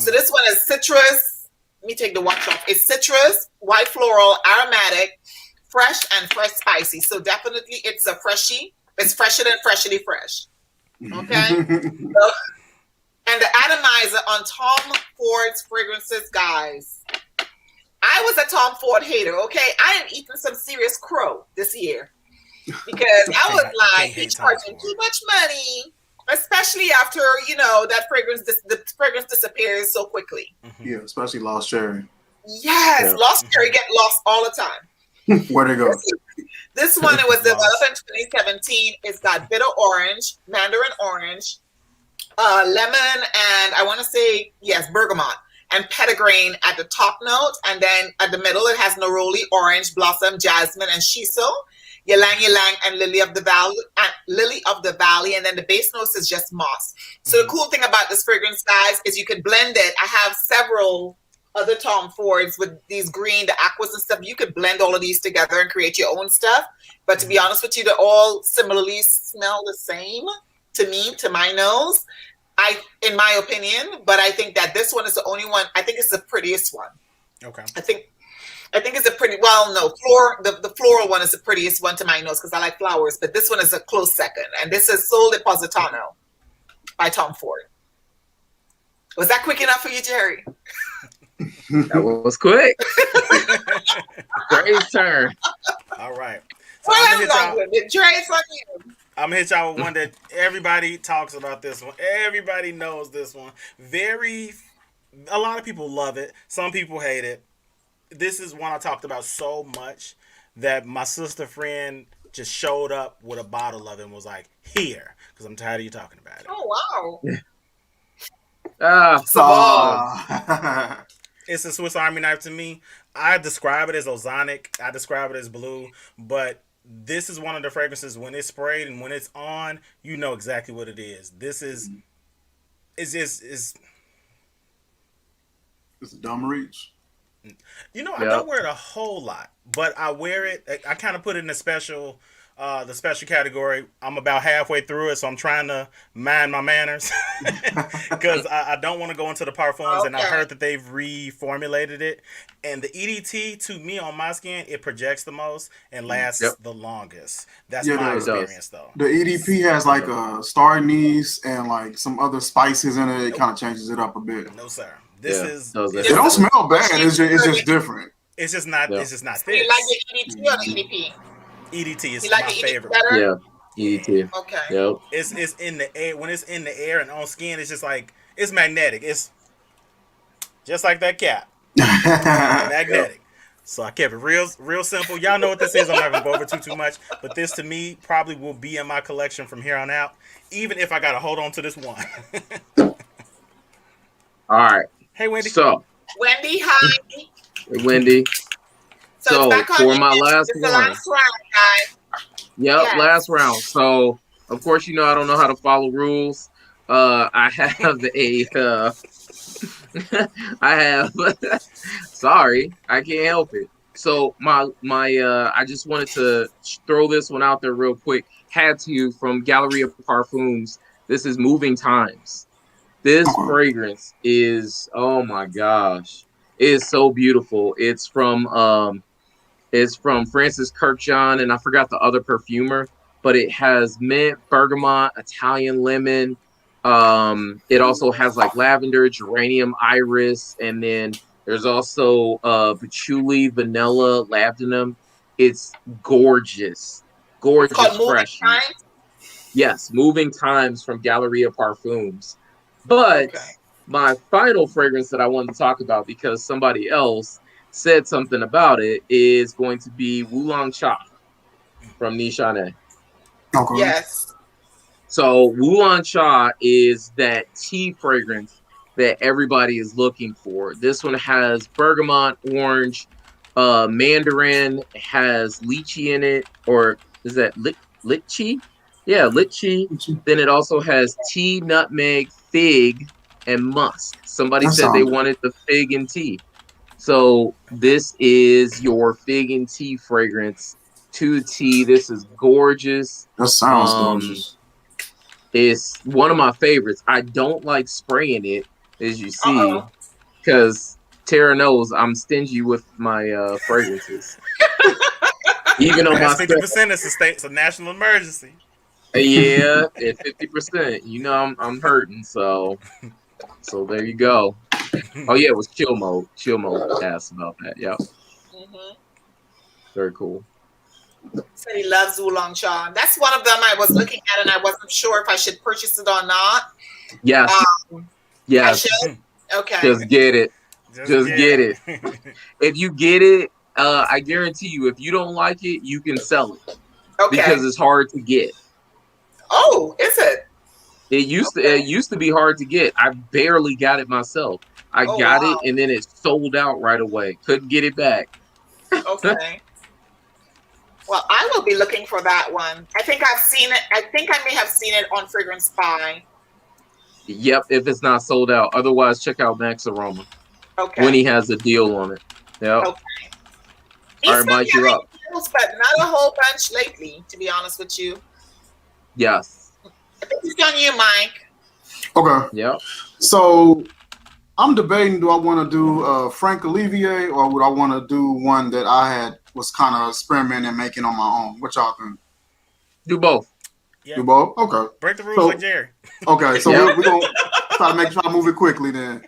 So this one is citrus. Let me take the watch off. It's citrus, white floral, aromatic, fresh and fresh spicy. So definitely it's a freshie. It's fresher than freshly fresh. Okay. And the atomizer on Tom Ford's fragrances, guys. I was a Tom Ford hater, okay? I am eating some serious crow this year because I was like, he's charging too much money, especially after, that the fragrance disappears so quickly. Yeah, especially Lost Cherry. Yes, Lost Cherry get lost all the time. Where'd it go? This one, it was developed in 2017. It's got bitter orange, mandarin orange, lemon, and I want to say, yes, bergamot, and petitgrain at the top note. And then at the middle, it has neroli, orange, blossom, jasmine, and shiso, ylang ylang, and lily of the valley. And then the base note is just moss. So the cool thing about this fragrance, guys, is you can blend it. I have several other Tom Fords with these green, the aquas and stuff. You could blend all of these together and create your own stuff. But to be honest with you, they all similarly smell the same to me, to my nose, in my opinion. But I think that this one is the only one. I think it's the prettiest one. Okay. I think it's a pretty, the floral one is the prettiest one to my nose because I like flowers. But this one is a close second. And this is Sol de Positano by Tom Ford. Was that quick enough for you, Jerry? That was quick. Great turn. All right. So I'm gonna hit y'all with one that everybody talks about. This one, everybody knows this one. A lot of people love it. Some people hate it. This is one I talked about so much that my sister friend just showed up with a bottle of it and was like, "Here," because I'm tired of you talking about it. Oh wow. It's a Swiss Army knife to me. I describe it as ozonic. I describe it as blue. But this is one of the fragrances, when it's sprayed and when it's on, you know exactly what it is. This is... It's a dumb reach. You know, I don't wear it a whole lot. But I wear it... I kind of put it in the special category. I'm about halfway through it, so I'm trying to mind my manners because I don't want to go into the Parfums. And I heard that they've reformulated it, and the EDT to me on my skin, it projects the most and lasts the longest. That's my experience though. The EDP has like a star anise and like some other spices in it. It kind of changes it up a bit. No sir, it don't smell bad. It's just different. It's just not. It's just not. So you like the EDT or the EDP? EDT is my favorite. Better? Yeah, EDT. Okay. Yep. It's in the air. When it's in the air and on skin, it's just like it's magnetic. It's just like that cap. Magnetic. So I kept it real simple. Y'all know what this is. I'm not gonna go over too much. But this to me probably will be in my collection from here on out, even if I gotta hold on to this one. All right. Hey Wendy. So Wendy, hi. Hey Wendy. So for my last one. Last round, guys. Yep, last round. So of course, you know I don't know how to follow rules. I have I have sorry, I can't help it. So my I just wanted to throw this one out there real quick. Had to from Gallery of Parfums. This is Moving Times. This fragrance is, oh my gosh, it is so beautiful. It's from Francis Kirkjohn, and I forgot the other perfumer, but it has mint, bergamot, Italian lemon. It also has like lavender, geranium, iris, and then there's also patchouli, vanilla, labdanum. It's gorgeous, fresh. Yes, Moving Times from Galleria Parfums. But my final fragrance that I wanted to talk about, because somebody else said something about it, is going to be Wulong Cha from Nishane. Okay. Yes. So Wulong Cha is that tea fragrance that everybody is looking for. This one has bergamot, orange, mandarin, has lychee in it, or is that lychee? Yeah, lychee. Then it also has tea, nutmeg, fig, and musk. Somebody said they wanted the fig and tea. So this is your fig and tea fragrance to tea. This is gorgeous. That sounds gorgeous. It's one of my favorites. I don't like spraying it, as you see, because Tara knows I'm stingy with my fragrances. Even on my 50% is it's a national emergency. Yeah, at 50%. You know I'm hurting, so there you go. Oh yeah, it was chill mode. Chill mode asked about that. Yep. Very cool. Said he loves Wulong Cha. That's one of them I was looking at, and I wasn't sure if I should purchase it or not. Yes. Yes. I should. Okay. Just get it. Just get it. If you get it, I guarantee you, if you don't like it, you can sell it Okay. because it's hard to get. Oh, is it? It used to be hard to get. I barely got it myself. I got it and then it sold out right away. Couldn't get it back. Okay. Well, I will be looking for that one. I think I've seen it. I think I may have seen it on Fragrance Spy. Yep, if it's not sold out. Otherwise, check out Max Aroma. Okay. When he has a deal on it. Yep. Okay. All right, Mike, you're up. Deals, but not a whole bunch lately, to be honest with you. Yes. I think it's on you, Mike. Okay. Yep. So I'm debating, do I want to do Frank Olivier or would I want to do one that I was kind of experimenting and making on my own? What y'all think? Do both. Yeah. Do both? Okay. Break the rules like Jerry. Okay, so we're going to try to move it quickly then.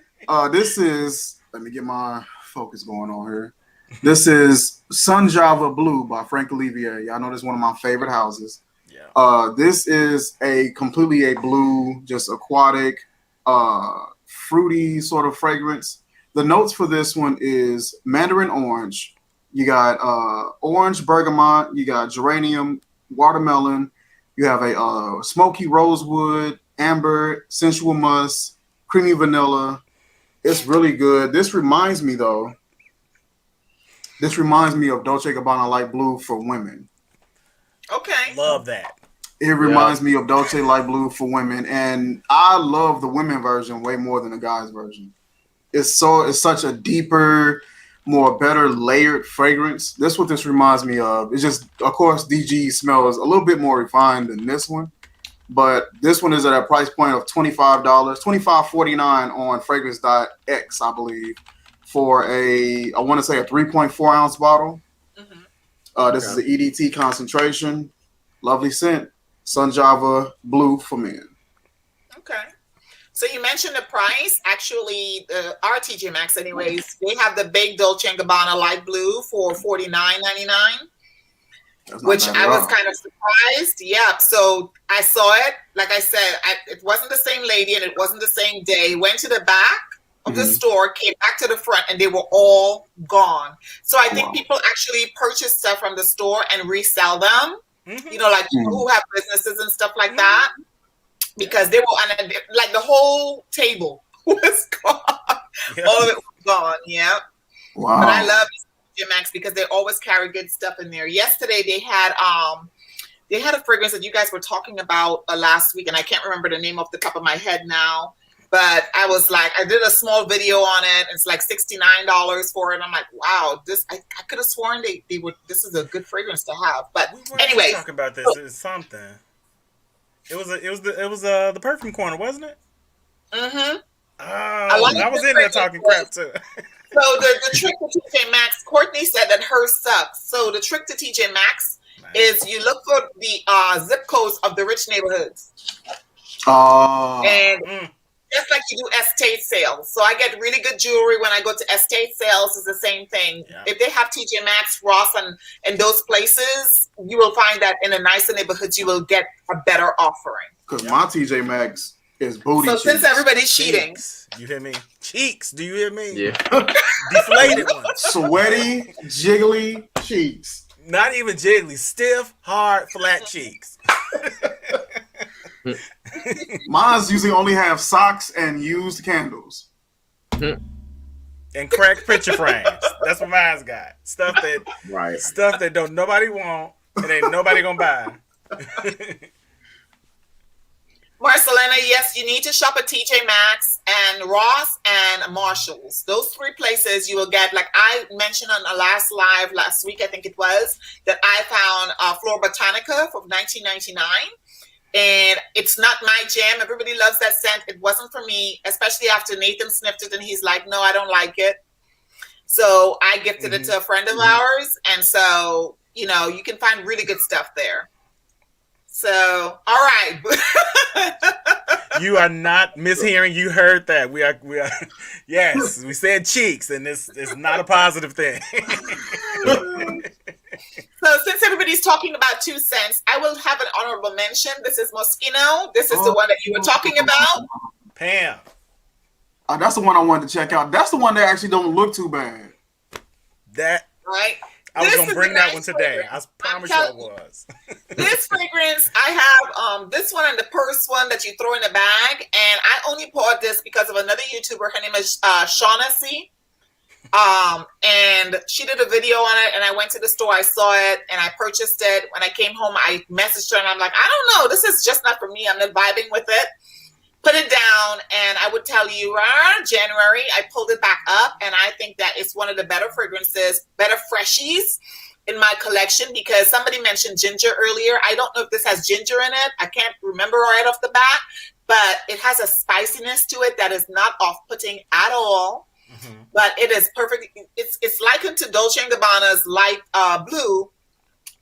This is, let me get my focus going on here. This is Sun Java Blue by Frank Olivier. Y'all know this is one of my favorite houses. Yeah. This is completely a blue, just aquatic, fruity sort of fragrance. The notes for this one is mandarin orange. You got orange bergamot. You got geranium, watermelon. You have a smoky rosewood, amber, sensual musk, creamy vanilla. It's really good. This reminds me of Dolce & Gabbana Light Blue for women. Okay. Love that. It reminds me of Dolce Light Blue for women, and I love the women version way more than the guys version. It's such a deeper, better layered fragrance. That's what this reminds me of. It's just, of course, DG smells a little bit more refined than this one, but this one is at a price point of $25, $25.49 on fragrance.x, I believe, for I want to say a 3.4 ounce bottle. Mm-hmm. This is the EDT concentration. Lovely scent. Sun Java Blue for men. Okay. So you mentioned the price. Actually, our TJ Maxx, anyways, they have the big Dolce & Gabbana Light Blue for $49.99, which I was kind of surprised. Yeah. So I saw it. Like I said, it wasn't the same lady and it wasn't the same day. Went to the back of the store, came back to the front, and they were all gone. So I think people actually purchase stuff from the store and resell them. Mm-hmm. You know, like people who have businesses and stuff like that, because they were on like the whole table was gone. Yeah. All of it was gone. Yeah. Wow. But I love TJ Maxx because they always carry good stuff in there. Yesterday they had a fragrance that you guys were talking about last week, and I can't remember the name off the top of my head now. But I was like, I did a small video on it. It's like $69 for it. I'm like, wow, I could have sworn they would. This is a good fragrance to have. But anyway, talking about this is something. It was the perfume corner, wasn't it? Mm-hmm. Oh, I was in there talking crap too. So the trick to TJ Maxx, Courtney said that hers sucks. So the trick to TJ Maxx is you look for the zip codes of the rich neighborhoods. Oh. And just like you do estate sales. So I get really good jewelry when I go to estate sales. It's the same thing. Yeah. If they have TJ Maxx, Ross, and those places, you will find that in the nicer neighborhoods, you will get a better offering. Because my TJ Maxx is booty cheeks. Since everybody's cheating. You hear me? Cheeks. Do you hear me? Yeah. Deflated ones. Sweaty, jiggly cheeks. Not even jiggly. Stiff, hard, flat cheeks. Mine's usually only have socks and used candles. And cracked picture frames. That's what mine's got. Stuff that don't nobody want and ain't nobody gonna buy. Marcelina, yes, you need to shop at TJ Maxx and Ross and Marshalls. Those three places you will get, like I mentioned on the last week, I think it was, that I found Flor Botanica for $19.99. And it's not my jam. Everybody loves that scent. It wasn't for me, especially after Nathan sniffed it and he's like, no, I don't like it. So I gifted it to a friend of ours. And so, you know, you can find really good stuff there. So, all right. You are not mishearing. You heard that. We are. Yes, we said cheeks, and this is not a positive thing. So since everybody's talking about two scents, I will have an honorable mention. This is Moschino. This is the one that you were talking about. Pam. That's the one I wanted to check out. That's the one that actually don't look too bad. That right? I was This gonna is bring a that nice one today. fragrance. I promise you I was. This fragrance, I have this one and the purse one that you throw in a bag, and I only bought this because of another YouTuber. Her name is Shaughnessy. And she did a video on it, and I went to the store, I saw it, and I purchased it. When I came home, I messaged her, and I'm like, I don't know, this is just not for me. I'm not vibing with it. Put it down, and I would tell you, around January, I pulled it back up, and I think that it's one of the better fragrances, better freshies in my collection, because somebody mentioned ginger earlier. I don't know if this has ginger in it. I can't remember right off the bat, but it has a spiciness to it that is not off-putting at all. Mm-hmm. But it is perfect. It's likened to Dolce & Gabbana's light blue,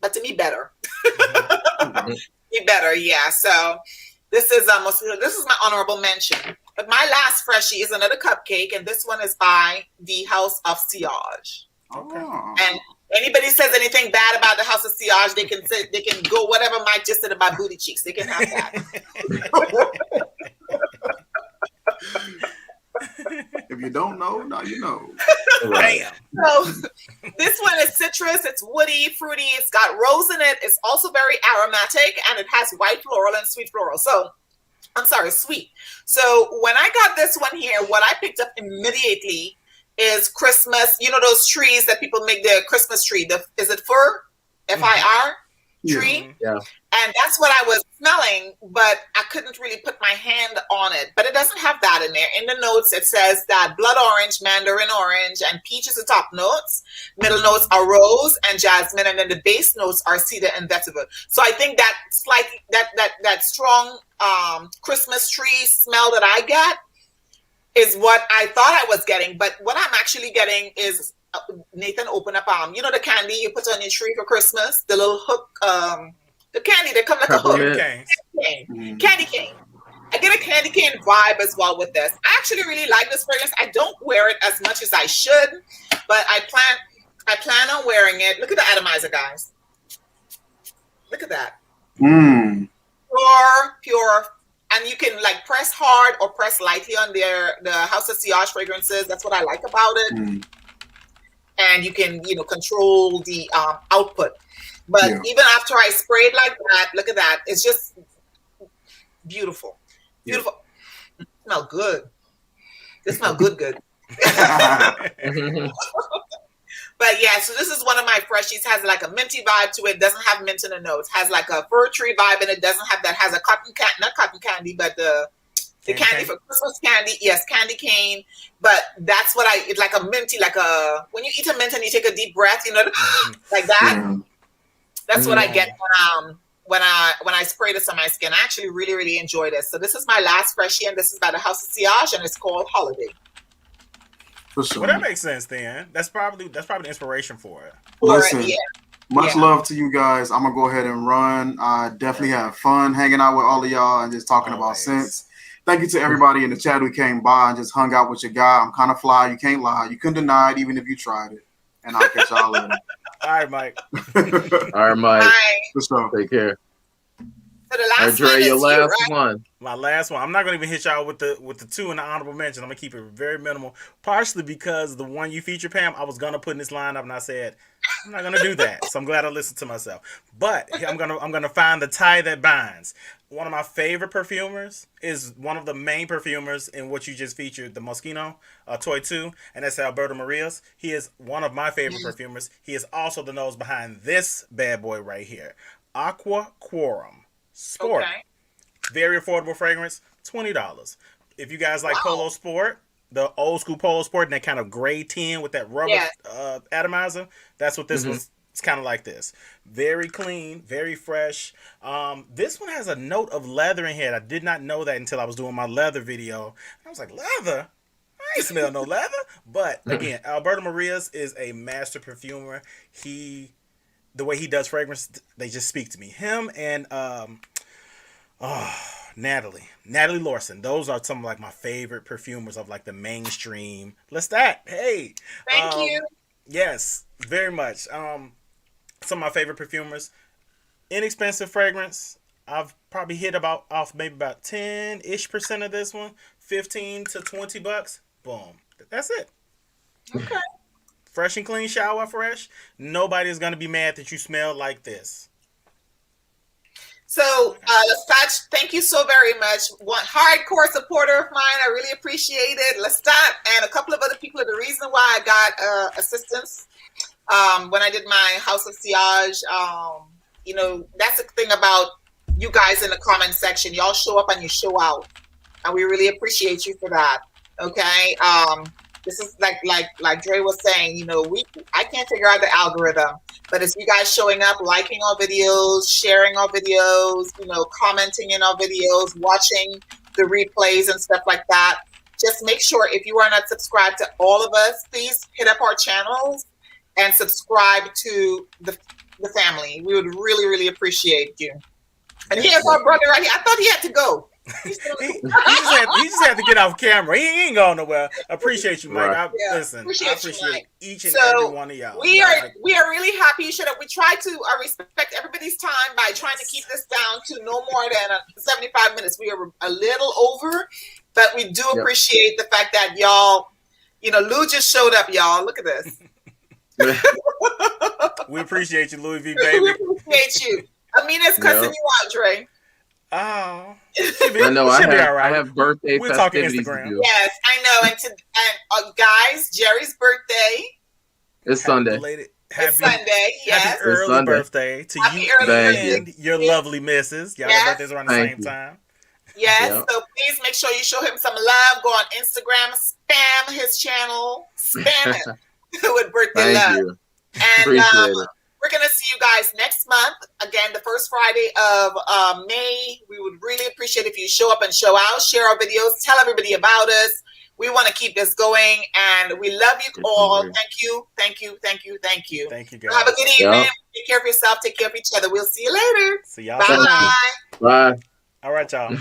but to me better. Mm-hmm. Me better, yeah. So this is my honorable mention. But my last freshie is another cupcake, and this one is by the House of Sillage. Okay. And anybody says anything bad about the House of Sillage, they can say, they can go whatever Mike just said about booty cheeks. They can have that. If you don't know, now you know. Bam. So this one is citrus. It's woody, fruity. It's got rose in it. It's also very aromatic, and it has white floral and sweet floral. So, I'm sorry, sweet. So when I got this one here, what I picked up immediately is Christmas. You know those trees that people make their Christmas tree. Is it fir? F-I-R? Tree? Yeah. And that's what I was smelling, but I couldn't really put my hand on it. But it doesn't have that in there. In the notes, it says that blood orange, mandarin orange, and peach is the top notes. Middle notes are rose and jasmine, and then the base notes are cedar and vetiver. So I think that slightly that strong Christmas tree smell that I get is what I thought I was getting. But what I'm actually getting is Nathan, open up you know the candy you put on your tree for Christmas, the little hook, the candy that comes like Peppermint. a hook. Candy cane. I get a candy cane vibe as well with this. I actually really like this fragrance. I don't wear it as much as I should, but I plan on wearing it. Look at the atomizer, guys. Look at that. Pure. And you can like press hard or press lightly on the House of Sillage fragrances. That's what I like about it. And you can, control the output. But even after I spray it like that, look at that. It's just beautiful. Beautiful. It smells good. It smells good. But yeah, so this is one of my freshies. Has like a minty vibe to it. Doesn't have mint in the notes. Has like a fir tree vibe, and it doesn't have that. Has a not cotton candy, but the candy for Christmas candy. Yes, candy cane. But that's what it's like a minty, like when you eat a mint and you take a deep breath, like that. That's what I get when I spray this on my skin. I actually really, really enjoy this. So this is my last freshie, and this is by the House of Sillage, and it's called Holiday. For sure. Well, that makes sense then. That's probably the inspiration for it. Listen, much love to you guys. I'm gonna go ahead and run. I definitely have fun hanging out with all of y'all and just talking about Scentz. Thank you to everybody in the chat who came by and just hung out with your guy. I'm kind of fly. You can't lie. You couldn't deny it even if you tried it. And I'll catch y'all later. All right, Mike. All right, Mike. Bye. So, take care. So the last Andre, one your is last you, right? one. My last one. I'm not gonna even hit y'all with the two in the honorable mention. I'm gonna keep it very minimal. Partially because the one you featured, Pam, I was gonna put in this lineup, and I said I'm not gonna do that. So I'm glad I listened to myself. But I'm gonna find the tie that binds. One of my favorite perfumers is one of the main perfumers in what you just featured, the Moschino Toy 2, and that's Alberto Marias. He is one of my favorite perfumers. He is also the nose behind this bad boy right here, Aqua Quorum Sport. Okay. Very affordable fragrance, $20. If you guys like Polo Sport, the old school Polo Sport, and that kind of gray tin with that rubber atomizer, that's what this was. It's kind of like this. Very clean, very fresh. This one has a note of leather in here. I did not know that until I was doing my leather video. I was like, leather? I ain't smell no leather. But again, Alberto Marias is a master perfumer. The way he does fragrance, they just speak to me. Him and Natalie Lawson. Those are some of like my favorite perfumers of like the mainstream. Lestat, hey. Thank you. Yes, very much. Some of my favorite perfumers. Inexpensive fragrance. I've probably hit maybe about 10-ish% of this one. $15 to $20. Boom. That's it. Okay. fresh and clean shower fresh, nobody's going to be mad that you smell like this. So, Scotch, thank you so very much. One hardcore supporter of mine. I really appreciate it. Lestat and a couple of other people are the reason why I got assistance when I did my House of Sillage. You know, that's the thing about you guys in the comment section. Y'all show up and you show out. And we really appreciate you for that. Okay? This is like Dre was saying, you know, I can't figure out the algorithm. But it's you guys showing up, liking our videos, sharing our videos, you know, commenting in our videos, watching the replays and stuff like that. Just make sure if you are not subscribed to all of us, please hit up our channels and subscribe to the family. We would really, really appreciate you. And here's our brother right here. I thought he had to go. he just had to get off camera. He ain't going nowhere. Appreciate you, Mike. Right. I appreciate each and every one of y'all. We are really happy you showed up. We try to respect everybody's time by trying to keep this down to no more than 75 minutes. We are a little over, but we do appreciate the fact that y'all, you know, Lou just showed up, y'all. Look at this. We appreciate you, Louis V, baby. We appreciate you. Amina's cussing you out, Dre. Oh, I know. I have birthday festivities to do. Yes, I know. And guys, Jerry's birthday is Sunday. It's Sunday. Yes. Happy early birthday to you and your lovely missus. Y'all birthdays around the same time. Yes. Yep. So please make sure you show him some love. Go on Instagram, spam his channel, spam it with birthday love. You. And appreciate it. We're going to see you guys next month. Again, the first Friday of May. We would really appreciate if you show up and show out, share our videos, tell everybody about us. We want to keep this going, and we love you all. Thank you, thank you, thank you, thank you. Thank you, guys. Have a good evening. Take care of yourself. Take care of each other. We'll see you later. See y'all. Bye. Bye. All right, y'all.